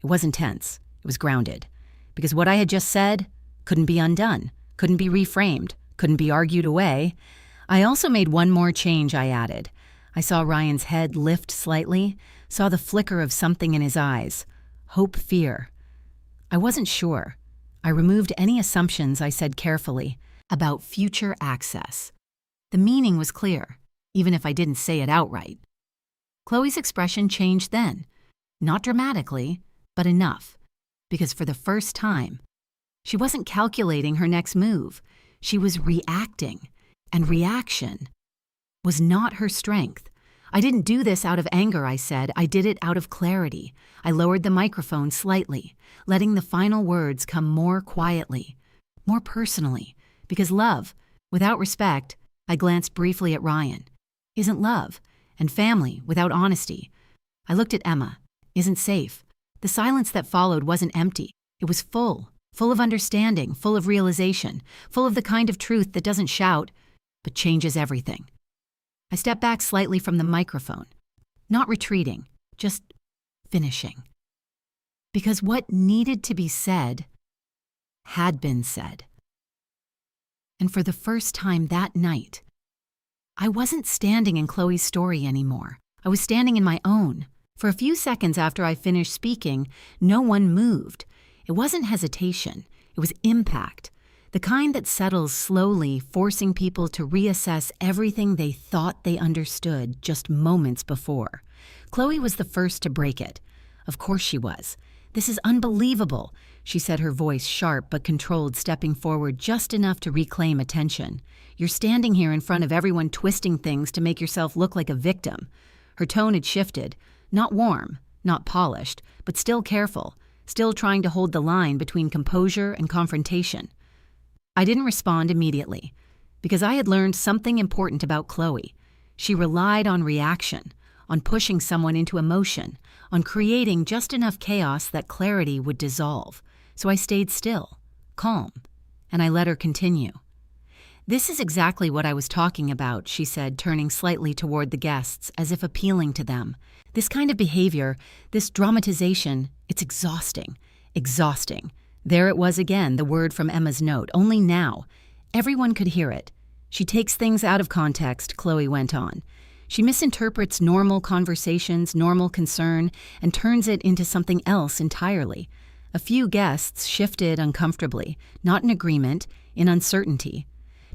it wasn't tense, it was grounded. Because what I had just said couldn't be undone, couldn't be reframed, couldn't be argued away. I also made one more change, I added. I saw Ryan's head lift slightly, saw the flicker of something in his eyes. Hope, fear. I wasn't sure. I removed any assumptions, I said carefully, about future access. The meaning was clear, even if I didn't say it outright. Chloe's expression changed then. Not dramatically, but enough. Because for the first time, she wasn't calculating her next move. She was reacting. And reaction was not her strength. I didn't do this out of anger, I said. I did it out of clarity. I lowered the microphone slightly, letting the final words come more quietly, more personally. Because love, without respect, I glanced briefly at Ryan, isn't love. And family, without honesty. I looked at Emma, isn't safe. The silence that followed wasn't empty. It was full of understanding, full of realization, full of the kind of truth that doesn't shout, but changes everything. I stepped back slightly from the microphone, not retreating, just finishing. Because what needed to be said had been said. And for the first time that night, I wasn't standing in Chloe's story anymore. I was standing in my own. For a few seconds after I finished speaking, no one moved. It wasn't hesitation, it was impact. The kind that settles slowly, forcing people to reassess everything they thought they understood just moments before. Chloe was the first to break it. Of course she was. This is unbelievable, she said, her voice sharp but controlled, stepping forward just enough to reclaim attention. You're standing here in front of everyone twisting things to make yourself look like a victim. Her tone had shifted, not warm, not polished, but still careful, still trying to hold the line between composure and confrontation. I didn't respond immediately, because I had learned something important about Chloe. She relied on reaction, on pushing someone into emotion, on creating just enough chaos that clarity would dissolve. So I stayed still, calm, and I let her continue. This is exactly what I was talking about, she said, turning slightly toward the guests, as if appealing to them. This kind of behavior, this dramatization, it's exhausting. Exhausting. There it was again, the word from Emma's note, only now. Everyone could hear it. She takes things out of context, Chloe went on. She misinterprets normal conversations, normal concern, and turns it into something else entirely. A few guests shifted uncomfortably, not in agreement, in uncertainty.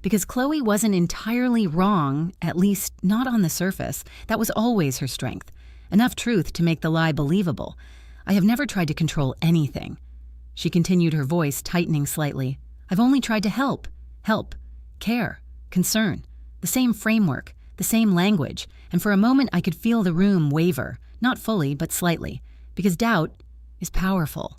Because Chloe wasn't entirely wrong, at least not on the surface. That was always her strength. Enough truth to make the lie believable. I have never tried to control anything. She continued, her voice tightening slightly. I've only tried to help, care, concern. The same framework, the same language, and for a moment I could feel the room waver, not fully, but slightly, because doubt is powerful.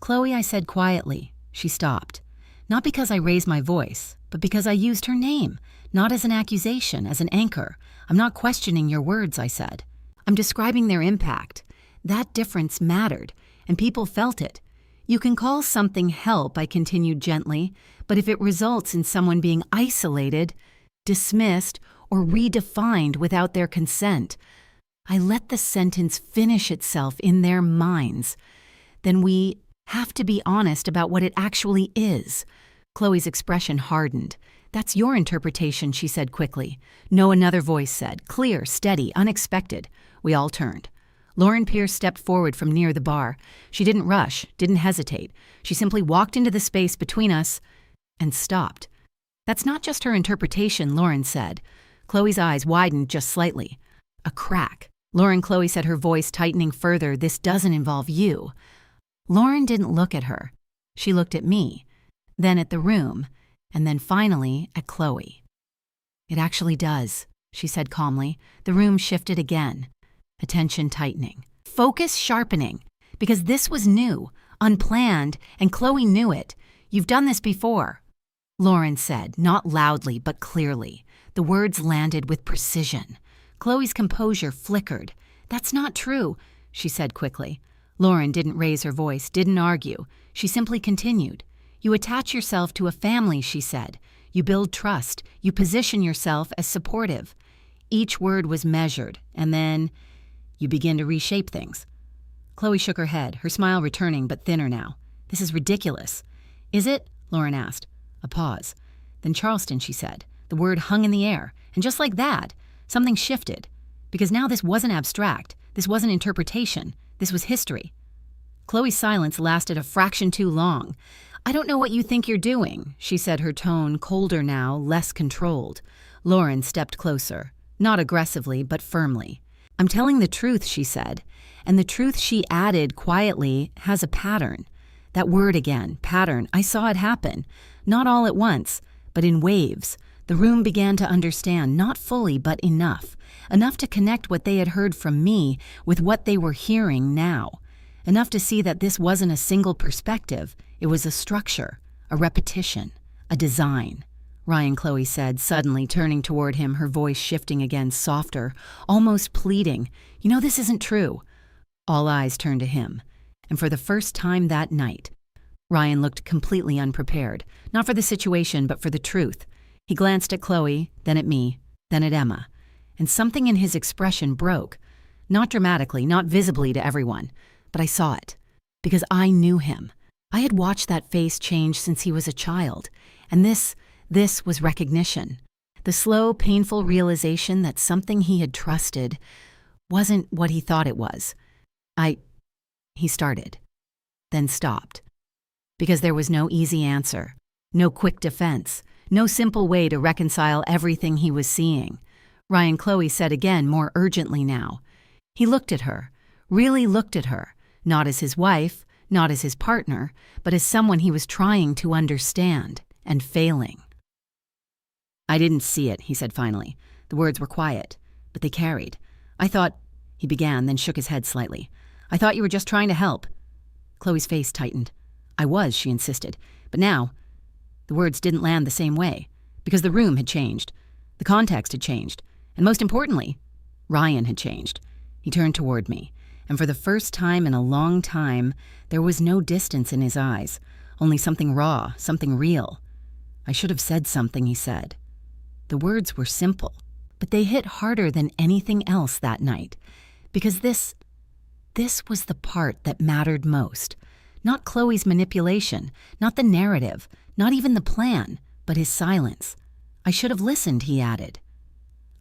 Chloe, I said quietly. She stopped. Not because I raised my voice, but because I used her name, not as an accusation, as an anchor. I'm not questioning your words, I said. I'm describing their impact. That difference mattered, and people felt it. You can call something help, I continued gently, but if it results in someone being isolated, dismissed, or redefined without their consent, I let the sentence finish itself in their minds. Then we have to be honest about what it actually is. Chloe's expression hardened. That's your interpretation, she said quickly. No, another voice said, clear, steady, unexpected. We all turned. Lauren Pierce stepped forward from near the bar. She didn't rush, didn't hesitate. She simply walked into the space between us and stopped. That's not just her interpretation, Lauren said. Chloe's eyes widened just slightly. A crack. Chloe said, her voice tightening further. This doesn't involve you. Lauren didn't look at her. She looked at me, then at the room, and then finally at Chloe. It actually does, she said calmly. The room shifted again. Attention tightening. Focus sharpening. Because this was new, unplanned, and Chloe knew it. You've done this before. Lauren said, not loudly but clearly. The words landed with precision. Chloe's composure flickered. That's not true, she said quickly. Lauren didn't raise her voice, didn't argue. She simply continued. You attach yourself to a family, she said. You build trust. You position yourself as supportive. Each word was measured, and then you begin to reshape things. Chloe shook her head, her smile returning but thinner now. This is ridiculous. Is it? Lauren asked. A pause. Then Charleston, she said. The word hung in the air, and just like that, something shifted. Because now this wasn't abstract. This wasn't interpretation. This was history. Chloe's silence lasted a fraction too long. I don't know what you think you're doing, she said, her tone colder now, less controlled. Lauren stepped closer, not aggressively, but firmly. I'm telling the truth, she said, and the truth, she added quietly, has a pattern. That word again, pattern, I saw it happen. Not all at once, but in waves. The room began to understand, not fully, but enough. Enough to connect what they had heard from me with what they were hearing now. Enough to see that this wasn't a single perspective. It was a structure, a repetition, a design. Chloe said, suddenly turning toward him, her voice shifting again, softer, almost pleading. You know this isn't true. All eyes turned to him. And for the first time that night, Ryan looked completely unprepared, not for the situation, but for the truth. He glanced at Chloe, then at me, then at Emma. And something in his expression broke. Not dramatically, not visibly to everyone, but I saw it. Because I knew him. I had watched that face change since he was a child. And this was recognition. The slow, painful realization that something he had trusted wasn't what he thought it was. He started, then stopped. Because there was no easy answer, no quick defense, no simple way to reconcile everything he was seeing. Chloe said again, more urgently now. He looked at her, really looked at her, not as his wife, not as his partner, but as someone he was trying to understand and failing. I didn't see it, he said finally. The words were quiet, but they carried. I thought, he began, then shook his head slightly. I thought you were just trying to help. Chloe's face tightened. I was, she insisted, but now, the words didn't land the same way, because the room had changed, the context had changed, and most importantly, Ryan had changed. He turned toward me, and for the first time in a long time, there was no distance in his eyes, only something raw, something real. I should have said something, he said. The words were simple, but they hit harder than anything else that night, because this was the part that mattered most. Not Chloe's manipulation, not the narrative, not even the plan, but his silence. I should have listened, he added.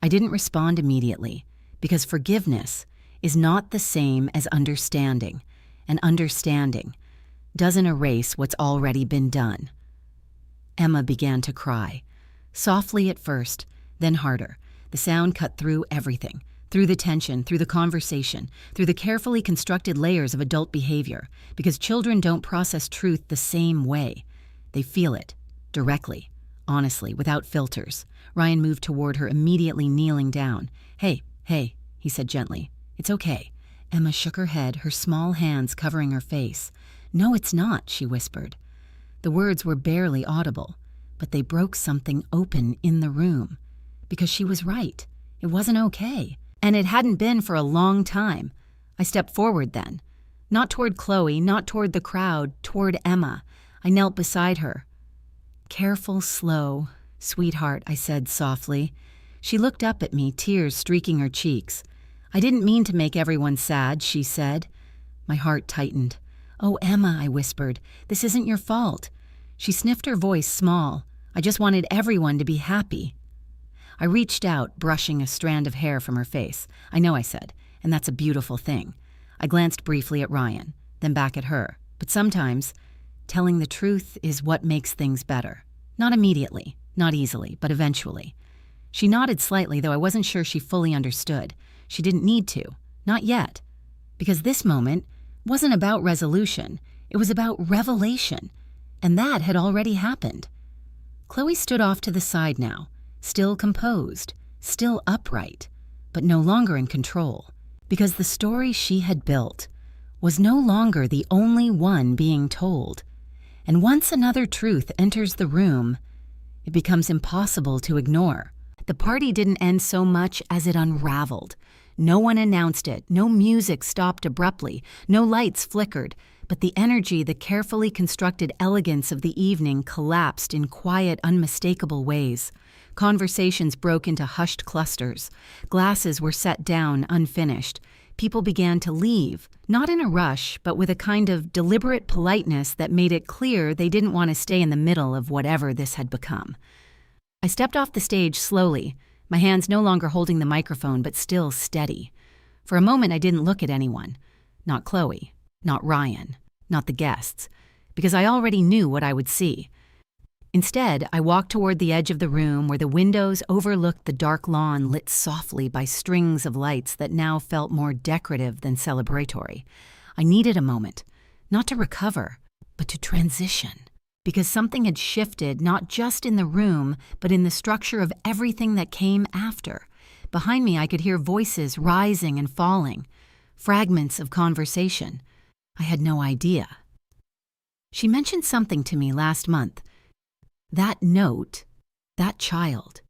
I didn't respond immediately, because forgiveness is not the same as understanding, and understanding doesn't erase what's already been done. Emma began to cry. Softly at first, then harder. The sound cut through everything. Through the tension, through the conversation, through the carefully constructed layers of adult behavior, because children don't process truth the same way. They feel it, directly, honestly, without filters. Ryan moved toward her, immediately kneeling down. Hey, he said gently. It's okay. Emma shook her head, her small hands covering her face. No, it's not, she whispered. The words were barely audible, but they broke something open in the room. Because she was right. It wasn't okay. And it hadn't been for a long time. I stepped forward then. Not toward Chloe, not toward the crowd, toward Emma. I knelt beside her. Careful, slow, sweetheart, I said softly. She looked up at me, tears streaking her cheeks. I didn't mean to make everyone sad, she said. My heart tightened. Oh, Emma, I whispered, this isn't your fault. She sniffed, her voice small. I just wanted everyone to be happy. I reached out, brushing a strand of hair from her face. I know, I said, and that's a beautiful thing. I glanced briefly at Ryan, then back at her. But sometimes, telling the truth is what makes things better. Not immediately, not easily, but eventually. She nodded slightly, though I wasn't sure she fully understood. She didn't need to. Not yet. Because this moment wasn't about resolution. It was about revelation. And that had already happened. Chloe stood off to the side now. Still composed, still upright, but no longer in control, because the story she had built was no longer the only one being told. And once another truth enters the room, it becomes impossible to ignore. The party didn't end so much as it unraveled. No one announced it, no music stopped abruptly, no lights flickered, but the energy, the carefully constructed elegance of the evening collapsed in quiet, unmistakable ways. Conversations broke into hushed clusters. Glasses were set down, unfinished. People began to leave, not in a rush, but with a kind of deliberate politeness that made it clear they didn't want to stay in the middle of whatever this had become. I stepped off the stage slowly, my hands no longer holding the microphone, but still steady. For a moment, I didn't look at anyone. Not Chloe, not Ryan, not the guests, because I already knew what I would see. Instead, I walked toward the edge of the room where the windows overlooked the dark lawn lit softly by strings of lights that now felt more decorative than celebratory. I needed a moment, not to recover, but to transition, because something had shifted not just in the room, but in the structure of everything that came after. Behind me, I could hear voices rising and falling, fragments of conversation. I had no idea. She mentioned something to me last month. That note, that child.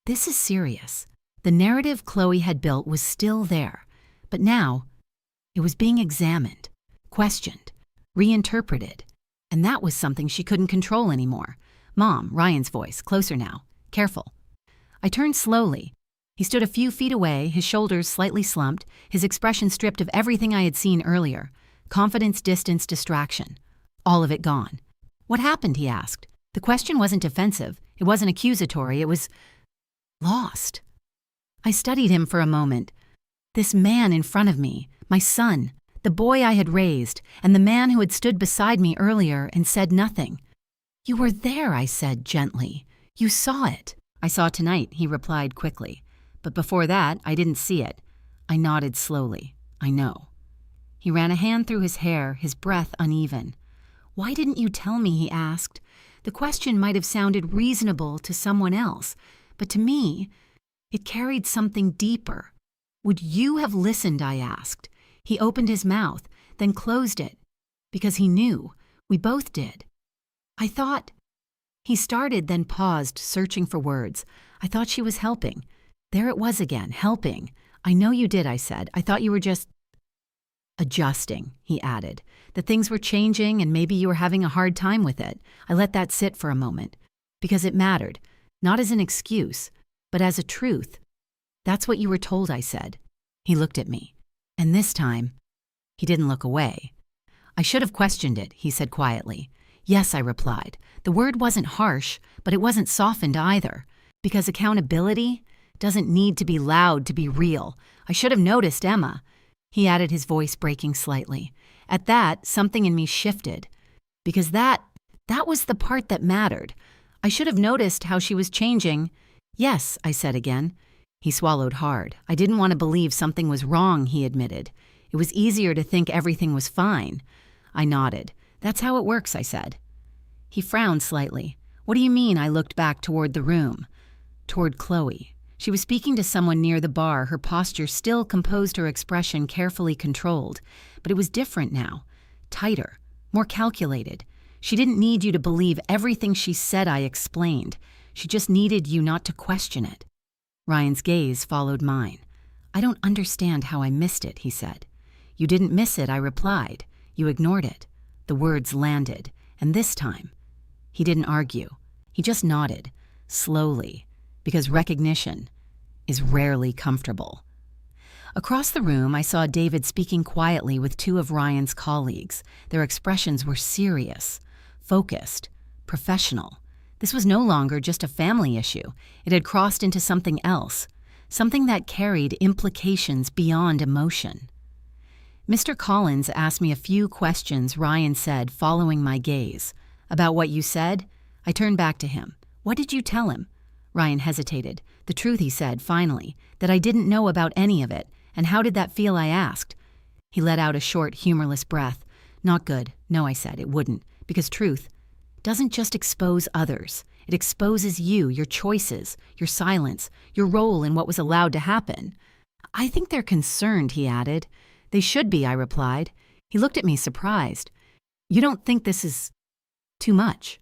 This is serious. The narrative Chloe had built was still there, but now it was being examined, questioned, reinterpreted, and that was something she couldn't control anymore. Mom, Ryan's voice, closer now. Careful. I turned slowly. He stood a few feet away, his shoulders slightly slumped, his expression stripped of everything I had seen earlier. Confidence, distance, distraction. All of it gone. What happened, he asked. The question wasn't defensive, it wasn't accusatory, it was lost. I studied him for a moment. This man in front of me, my son, the boy I had raised, and the man who had stood beside me earlier and said nothing. You were there, I said gently. You saw it. I saw tonight, he replied quickly. But before that, I didn't see it. I nodded slowly. I know. He ran a hand through his hair, his breath uneven. Why didn't you tell me, he asked. The question might have sounded reasonable to someone else, but to me, it carried something deeper. Would you have listened, I asked. He opened his mouth, then closed it, because he knew. We both did. I thought... He started, then paused, searching for words. I thought she was helping. There it was again, helping. I know you did, I said. I thought you were just... adjusting, he added. That things were changing and maybe you were having a hard time with it. I let that sit for a moment. Because it mattered. Not as an excuse, but as a truth. That's what you were told, I said. He looked at me. And this time, he didn't look away. I should have questioned it, he said quietly. Yes, I replied. The word wasn't harsh, but it wasn't softened either. Because accountability doesn't need to be loud to be real. I should have noticed Emma. He added, his voice breaking slightly. At that, something in me shifted. Because that That was the part that mattered. I should have noticed how she was changing. Yes, I said again. He swallowed hard. I didn't want to believe something was wrong, he admitted. It was easier to think everything was fine. I nodded. That's how it works, I said. He frowned slightly. What do you mean? I looked back toward the room. Toward Chloe. She was speaking to someone near the bar, her posture still composed, her expression carefully controlled. But it was different now. Tighter. More calculated. She didn't need you to believe everything she said, I explained. She just needed you not to question it. Ryan's gaze followed mine. I don't understand how I missed it, he said. You didn't miss it, I replied. You ignored it. The words landed. And this time, he didn't argue. He just nodded, slowly, because recognition is rarely comfortable. Across the room, I saw David speaking quietly with two of Ryan's colleagues. Their expressions were serious, focused, professional. This was no longer just a family issue. It had crossed into something else, something that carried implications beyond emotion. Mr. Collins asked me a few questions, Ryan said, following my gaze. About what you said? I turned back to him. What did you tell him? Ryan hesitated. The truth, he said, finally, that I didn't know about any of it. And how did that feel, I asked. He let out a short, humorless breath. Not good. No, I said, it wouldn't. Because truth doesn't just expose others. It exposes you, your choices, your silence, your role in what was allowed to happen. I think they're concerned, he added. They should be, I replied. He looked at me surprised. You don't think this is too much?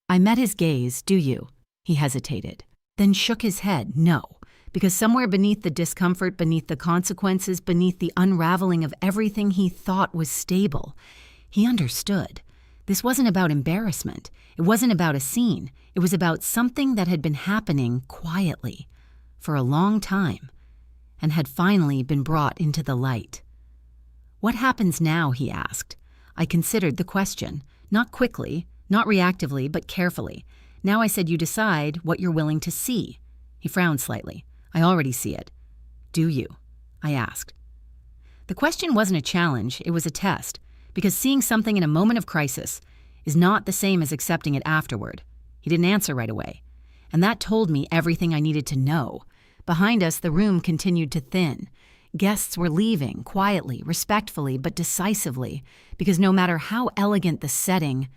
I met his gaze, do you? He hesitated, then shook his head, no, because somewhere beneath the discomfort, beneath the consequences, beneath the unraveling of everything he thought was stable, he understood. This wasn't about embarrassment. It wasn't about a scene. It was about something that had been happening quietly for a long time and had finally been brought into the light. What happens now, he asked. I considered the question, not quickly, not reactively, but carefully. Now I said you decide what you're willing to see. He frowned slightly. I already see it. Do you? I asked. The question wasn't a challenge, it was a test, because seeing something in a moment of crisis is not the same as accepting it afterward. He didn't answer right away, and that told me everything I needed to know. Behind us, the room continued to thin. Guests were leaving, quietly, respectfully, but decisively, because no matter how elegant the setting,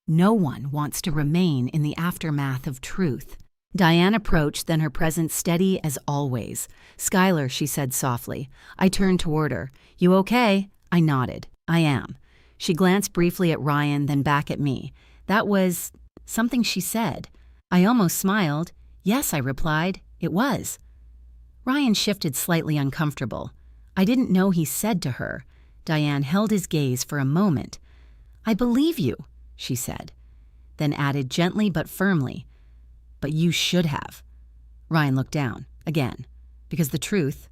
no one wants to remain in the aftermath of truth. Diane approached, then her presence steady as always. Skylar, she said softly. I turned toward her. You okay? I nodded. I am. She glanced briefly at Ryan, then back at me. That was something she said. I almost smiled. Yes, I replied. It was. Ryan shifted, slightly uncomfortable. I didn't know he said to her. Diane held his gaze for a moment. I believe you, she said, then added gently but firmly, but you should have. Ryan looked down, again, because the truth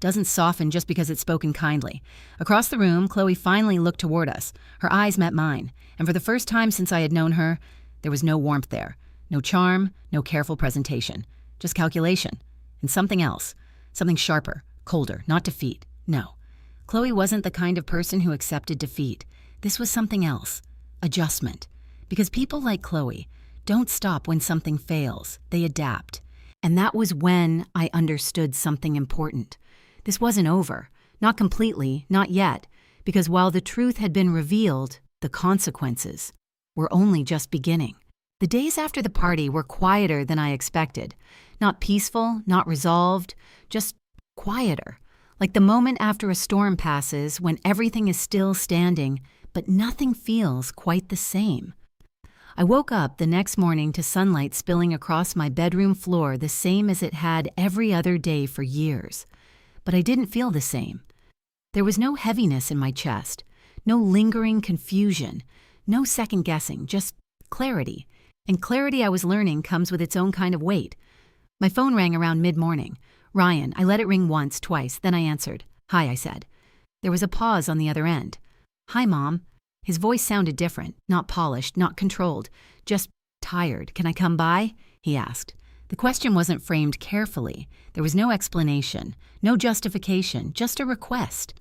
doesn't soften just because it's spoken kindly. Across the room, Chloe finally looked toward us. Her eyes met mine, and for the first time since I had known her, there was no warmth there, no charm, no careful presentation, just calculation, and something else, something sharper, colder, not defeat, no. Chloe wasn't the kind of person who accepted defeat. This was something else, adjustment, because people like Chloe don't stop when something fails, they adapt. And that was when I understood something important. This wasn't over, not completely, not yet, because while the truth had been revealed, the consequences were only just beginning. The days after the party were quieter than I expected. Not peaceful, not resolved, just quieter. Like the moment after a storm passes when everything is still standing, but nothing feels quite the same. I woke up the next morning to sunlight spilling across my bedroom floor the same as it had every other day for years. But I didn't feel the same. There was no heaviness in my chest, no lingering confusion, no second-guessing, just clarity. And clarity, I was learning, comes with its own kind of weight. My phone rang around mid-morning. Ryan, I let it ring once, twice, then I answered. Hi, I said. There was a pause on the other end. Hi, Mom. His voice sounded different, not polished, not controlled, just tired. Can I come by? He asked. The question wasn't framed carefully. There was no explanation, no justification, just a request.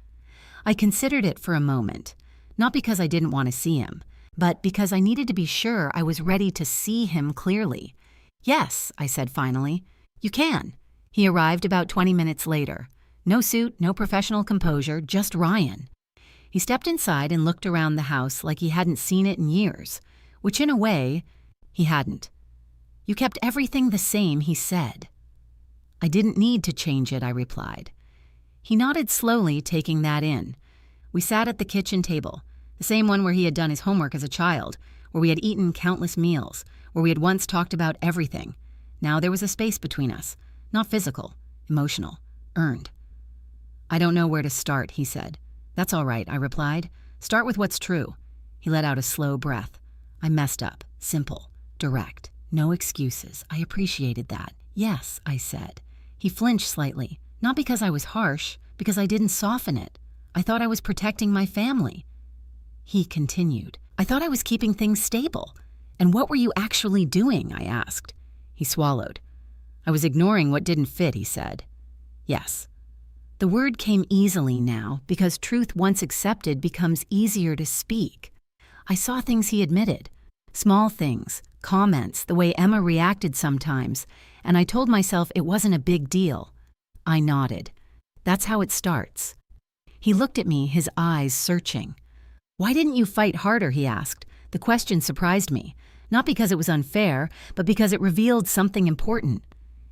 I considered it for a moment, not because I didn't want to see him, but because I needed to be sure I was ready to see him clearly. "Yes," I said finally. "You can." He arrived about 20 minutes later. No suit, no professional composure, just Ryan. He stepped inside and looked around the house like he hadn't seen it in years, which in a way, he hadn't. "You kept everything the same," he said. "I didn't need to change it," I replied. He nodded slowly, taking that in. We sat at the kitchen table, the same one where he had done his homework as a child, where we had eaten countless meals, where we had once talked about everything. Now there was a space between us, not physical, emotional, earned. "I don't know where to start," he said. "That's all right," I replied. "Start with what's true." He let out a slow breath. "I messed up. Simple. Direct. No excuses." I appreciated that. "Yes," I said. He flinched slightly, not because I was harsh, because I didn't soften it. I thought I was protecting my family. He continued. "I thought I was keeping things stable. And what were you actually doing?" I asked. He swallowed. "I was ignoring what didn't fit," he said. "Yes." The word came easily now because truth once accepted becomes easier to speak. I saw things he admitted, small things, comments, the way Emma reacted sometimes, and I told myself it wasn't a big deal. I nodded. "That's how it starts." He looked at me, his eyes searching. "Why didn't you fight harder?" he asked. The question surprised me, not because it was unfair, but because it revealed something important.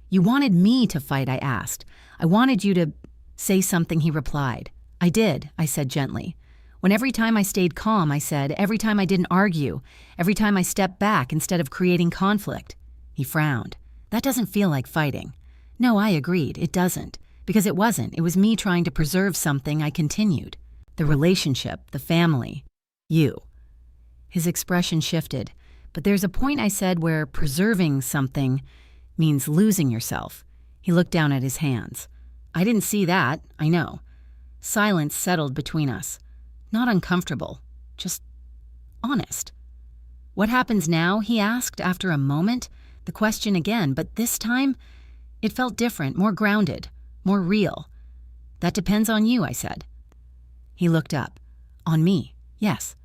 "You wanted me to fight," I asked. "I wanted you to say something," he replied. "I did," I said gently. "When every time I stayed calm," I said, "every time I didn't argue, every time I stepped back instead of creating conflict." He frowned. "That doesn't feel like fighting." "No," I agreed, "it doesn't." Because it wasn't. It was me trying to preserve something. I continued. "The relationship, the family, you." His expression shifted. "But there's a point," I said, "where preserving something means losing yourself." He looked down at his hands. "I didn't see that, I know." Silence settled between us. Not uncomfortable, just honest. "What happens now?" he asked after a moment. The question again, but this time it felt different, more grounded, more real. "That depends on you," I said. He looked up. "On me, yes."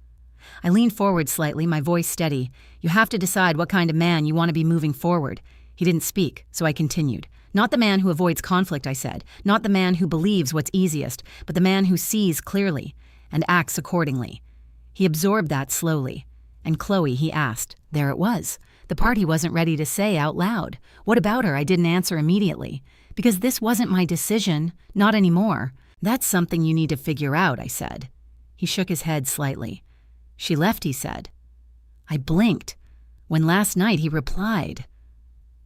I leaned forward slightly, my voice steady. "You have to decide what kind of man you want to be moving forward." He didn't speak, so I continued. "Not the man who avoids conflict," I said. "Not the man who believes what's easiest, but the man who sees clearly and acts accordingly." He absorbed that slowly. "And Chloe," he asked. There it was. The part he wasn't ready to say out loud. What about her? I didn't answer immediately. Because this wasn't my decision. Not anymore. "That's something you need to figure out," I said. He shook his head slightly. "She left," he said. I blinked. When last night he replied.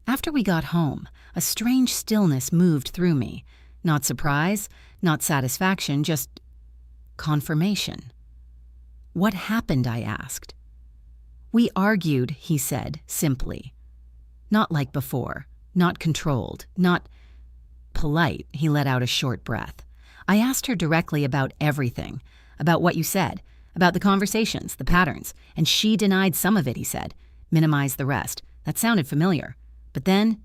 After we got home, a strange stillness moved through me. Not surprise, not satisfaction, just confirmation. "What happened?" I asked. "We argued," he said, simply. "Not like before, not controlled, not polite." He let out a short breath. "I asked her directly about everything, about what you said, about the conversations, the patterns, and she denied some of it," he said, minimized the rest. That sounded familiar. But then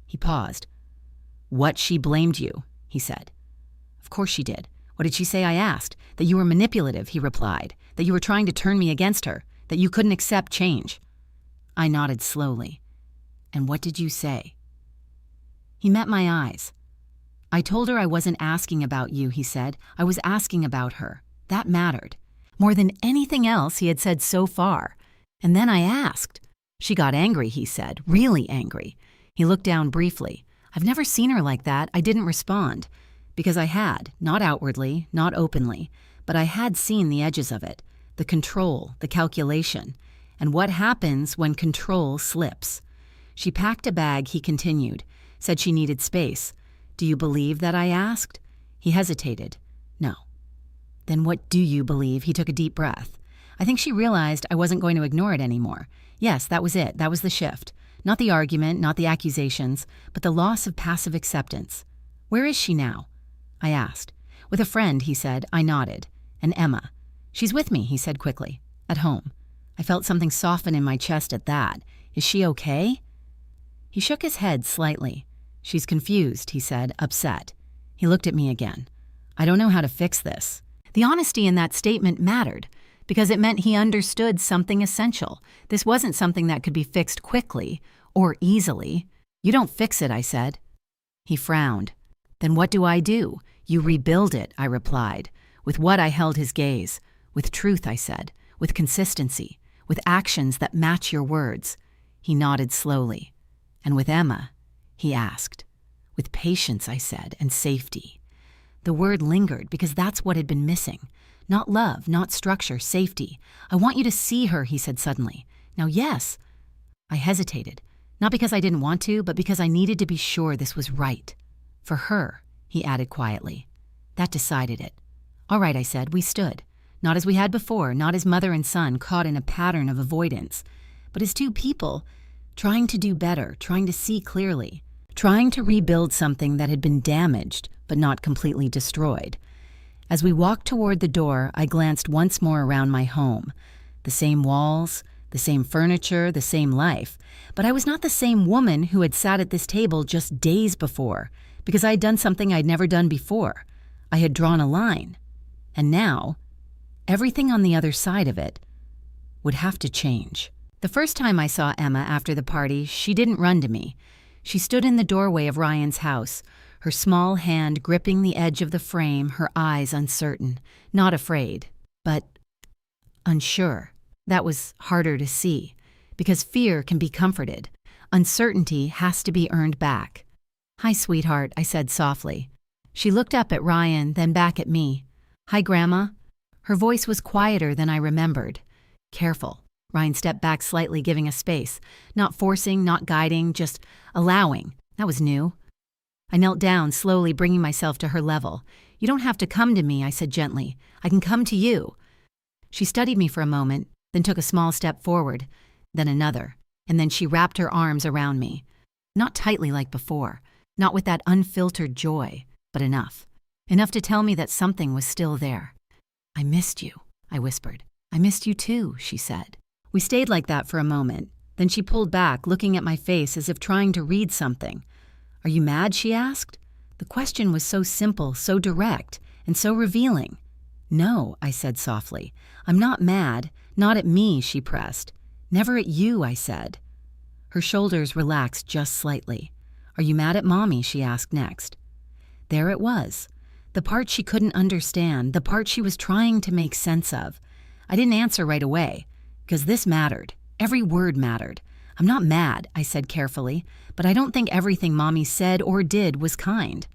he paused. "What, she blamed you?" he said. "Of course she did. What did she say?" I asked. "That you were manipulative," he replied, "that you were trying to turn me against her, that you couldn't accept change." I nodded slowly. "And what did you say?" He met my eyes. "I told her I wasn't asking about you," he said. "I was asking about her. That mattered. More than anything else he had said so far. And then I asked. She got angry," he said, "really angry." He looked down briefly. I've never seen her like that. I didn't respond. Because I had, not outwardly, not openly, but I had seen the edges of it, the control, the calculation, and what happens when control slips. She packed a bag, he continued, said she needed space. "Do you believe that?" I asked. He hesitated. "No." "Then what do you believe?" He took a deep breath. I think she realized I wasn't going to ignore it anymore. Yes, that was it. That was the shift. Not the argument, not the accusations, but the loss of passive acceptance. "Where is she now?" I asked. "With a friend," he said. I nodded. "And Emma?" "She's with me," he said quickly. "At home." I felt something soften in my chest at that. "Is she okay?" He shook his head slightly. "She's confused," he said, upset. He looked at me again. "I don't know how to fix this." The honesty in that statement mattered, because it meant he understood something essential. This wasn't something that could be fixed quickly or easily. "You don't fix it," I said. He frowned. "Then what do I do?" "You rebuild it," I replied. With what I held his gaze. "With truth," I said. "With consistency. With actions that match your words." He nodded slowly. "And with Emma?" he asked. "With patience," I said, "and safety." The word lingered because that's what had been missing. Not love, not structure, safety. "I want you to see her," he said suddenly. "Now, yes." I hesitated, not because I didn't want to, but because I needed to be sure this was right. "For her," he added quietly. That decided it. "All right," I said. We stood. Not as we had before, not as mother and son caught in a pattern of avoidance, but as two people trying to do better, trying to see clearly, trying to rebuild something that had been damaged but not completely destroyed. As we walked toward the door, I glanced once more around my home. The same walls, the same furniture, the same life. But I was not the same woman who had sat at this table just days before, because I had done something I'd never done before. I had drawn a line. And now, everything on the other side of it would have to change. The first time I saw Emma after the party, she didn't run to me. She stood in the doorway of Ryan's house, her small hand gripping the edge of the frame, her eyes uncertain, not afraid, but unsure. That was harder to see, because fear can be comforted. Uncertainty has to be earned back. "Hi, sweetheart," I said softly. She looked up at Ryan, then back at me. "Hi, Grandma." Her voice was quieter than I remembered. "Careful." Ryan stepped back slightly, giving us space. Not forcing, not guiding, just allowing. That was new. I knelt down, slowly bringing myself to her level. "You don't have to come to me," I said gently. "I can come to you." She studied me for a moment, then took a small step forward, then another, and then she wrapped her arms around me. Not tightly like before, not with that unfiltered joy, but enough. Enough to tell me that something was still there. "I missed you," I whispered. "I missed you too," she said. We stayed like that for a moment. Then she pulled back, looking at my face as if trying to read something. "Are you mad?" she asked. The question was so simple, so direct, and so revealing. "No," I said softly. "I'm not mad. Not at me," she pressed. "Never at you," I said. Her shoulders relaxed just slightly. "Are you mad at Mommy?" she asked next. There it was. The part she couldn't understand, the part she was trying to make sense of. I didn't answer right away, because this mattered. Every word mattered. "I'm not mad," I said carefully, "but I don't think everything Mommy said or did was kind."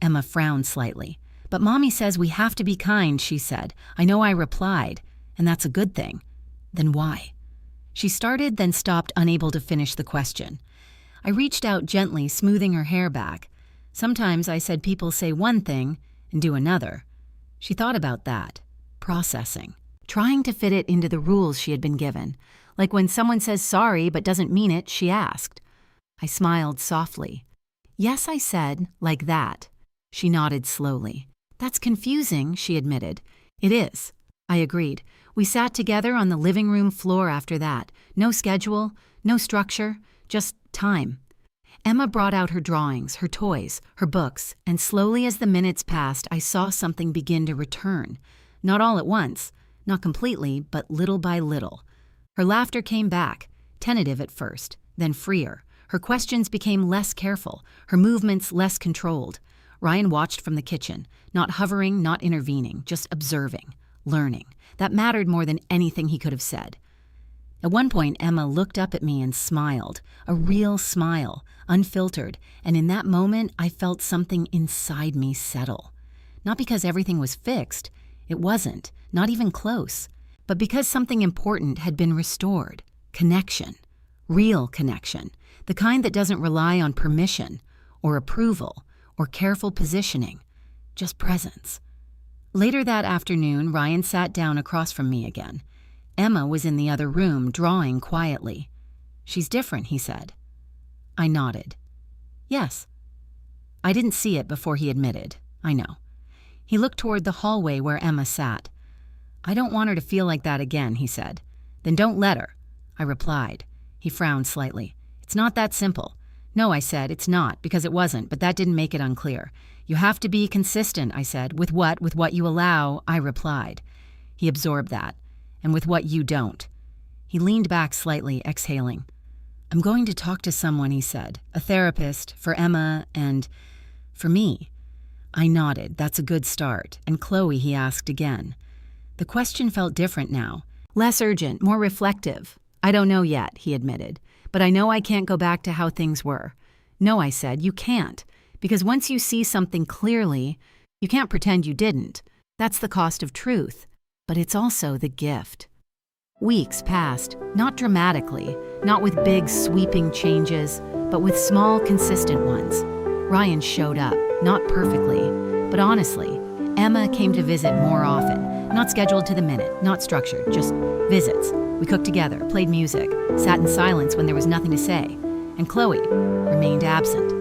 Emma frowned slightly. "But Mommy says we have to be kind," she said. "I know," I replied, "and that's a good thing." "Then why?" She started, then stopped, unable to finish the question. I reached out gently, smoothing her hair back. Sometimes, I said, people say one thing and do another. She thought about that, processing, trying to fit it into the rules she had been given. Like when someone says sorry but doesn't mean it, she asked. I smiled softly. "Yes," I said, "like that." She nodded slowly. "That's confusing," she admitted. "It is," I agreed. We sat together on the living room floor after that. No schedule, no structure, just time. Emma brought out her drawings, her toys, her books, and slowly as the minutes passed, I saw something begin to return. Not all at once, not completely, but little by little. Her laughter came back, tentative at first, then freer. Her questions became less careful, her movements less controlled. Ryan watched from the kitchen, not hovering, not intervening, just observing, learning. That mattered more than anything he could have said. At one point, Emma looked up at me and smiled, a real smile, unfiltered, and in that moment, I felt something inside me settle. Not because everything was fixed, it wasn't, not even close, but because something important had been restored. Connection. Real connection. The kind that doesn't rely on permission, or approval, or careful positioning. Just presence. Later that afternoon, Ryan sat down across from me again. Emma was in the other room, drawing quietly. "She's different," he said. I nodded. "Yes." I didn't see it before he admitted. I know. He looked toward the hallway where Emma sat. "I don't want her to feel like that again," he said. "Then don't let her," I replied. He frowned slightly. "It's not that simple." "No," I said, "it's not, because it wasn't, but that didn't make it unclear." "You have to be consistent," I said. With what you allow," I replied. He absorbed that. and with what you don't. He leaned back slightly, exhaling. I'm going to talk to someone, he said. A therapist, for Emma, and for me. I nodded. That's a good start. And Chloe, he asked again. The question felt different now. Less urgent, more reflective. I don't know yet, he admitted. But I know I can't go back to how things were. No, I said, you can't. Because once you see something clearly, you can't pretend you didn't. That's the cost of truth. But it's also the gift. Weeks passed, not dramatically, not with big sweeping changes, but with small, consistent ones. Ryan showed up, not perfectly, but honestly. Emma came to visit more often, not scheduled to the minute, not structured, just visits. We cooked together, played music, sat in silence when there was nothing to say, and Chloe remained absent.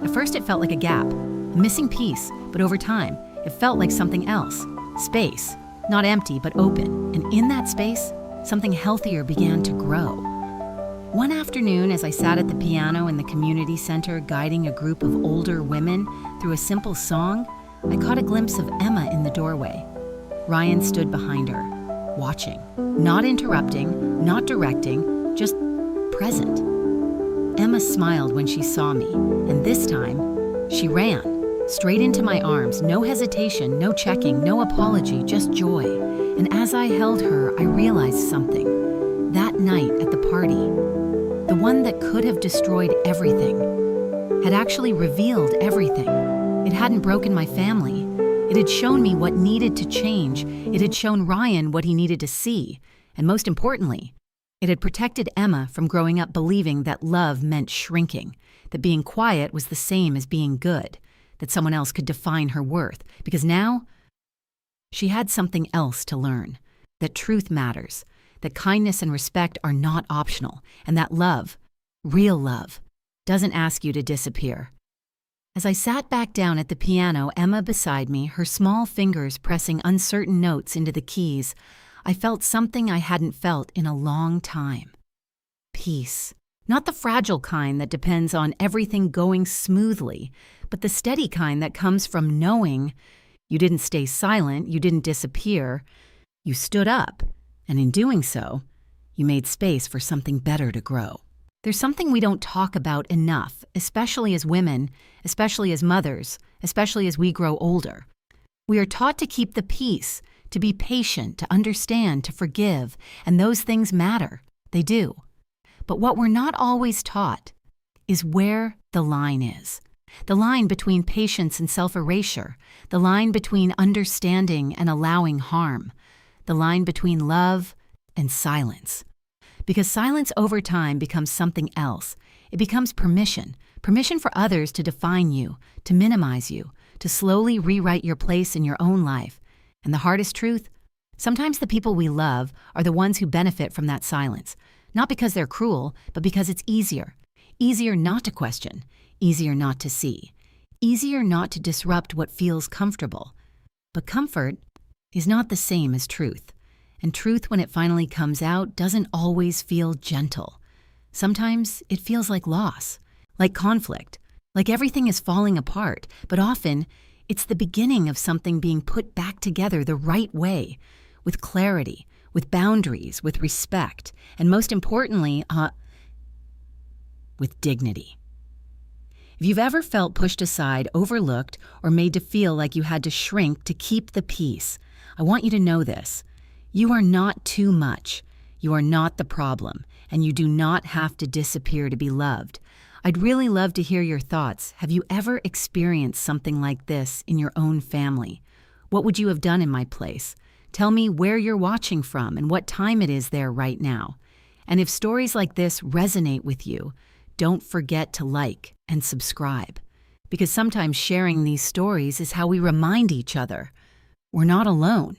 At first it felt like a gap, a missing piece, but over time, it felt like something else. Space, not empty, but open, and in that space, something healthier began to grow. One afternoon, as I sat at the piano in the community center guiding a group of older women through a simple song, I caught a glimpse of Emma in the doorway. Ryan stood behind her, watching, not interrupting, not directing, just present. Emma smiled when she saw me, and this time, she ran, straight into my arms, no hesitation, no checking, no apology, just joy. And as I held her, I realized something. That night at the party, the one that could have destroyed everything, had actually revealed everything. It hadn't broken my family. It had shown me what needed to change. It had shown Ryan what he needed to see. And most importantly, it had protected Emma from growing up believing that love meant shrinking, that being quiet was the same as being good, that someone else could define her worth. Because now, she had something else to learn, that truth matters, that kindness and respect are not optional, and that love, real love, doesn't ask you to disappear. As I sat back down at the piano, Emma beside me, her small fingers pressing uncertain notes into the keys, I felt something I hadn't felt in a long time. Peace. Not the fragile kind that depends on everything going smoothly, but the steady kind that comes from knowing you didn't stay silent, you didn't disappear, you stood up, and in doing so, you made space for something better to grow. There's something we don't talk about enough, especially as women, especially as mothers, especially as we grow older. We are taught to keep the peace, to be patient, to understand, to forgive, and those things matter. They do. But what we're not always taught is where the line is. The line between patience and self-erasure, the line between understanding and allowing harm, the line between love and silence. Because silence over time becomes something else. It becomes permission for others to define you, to minimize you, to slowly rewrite your place in your own life. And the hardest truth? Sometimes the people we love are the ones who benefit from that silence, not because they're cruel, but because it's easier. Easier not to question, easier not to see, easier not to disrupt what feels comfortable. But comfort is not the same as truth. And truth, when it finally comes out, doesn't always feel gentle. Sometimes it feels like loss, like conflict, like everything is falling apart, but often it's the beginning of something being put back together the right way, with clarity, with boundaries, with respect, and most importantly, with dignity. If you've ever felt pushed aside, overlooked, or made to feel like you had to shrink to keep the peace, I want you to know this. You are not too much. You are not the problem, and you do not have to disappear to be loved. I'd really love to hear your thoughts. Have you ever experienced something like this in your own family? What would you have done in my place? Tell me where you're watching from and what time it is there right now. And if stories like this resonate with you, don't forget to like and subscribe. Because sometimes sharing these stories is how we remind each other we're not alone.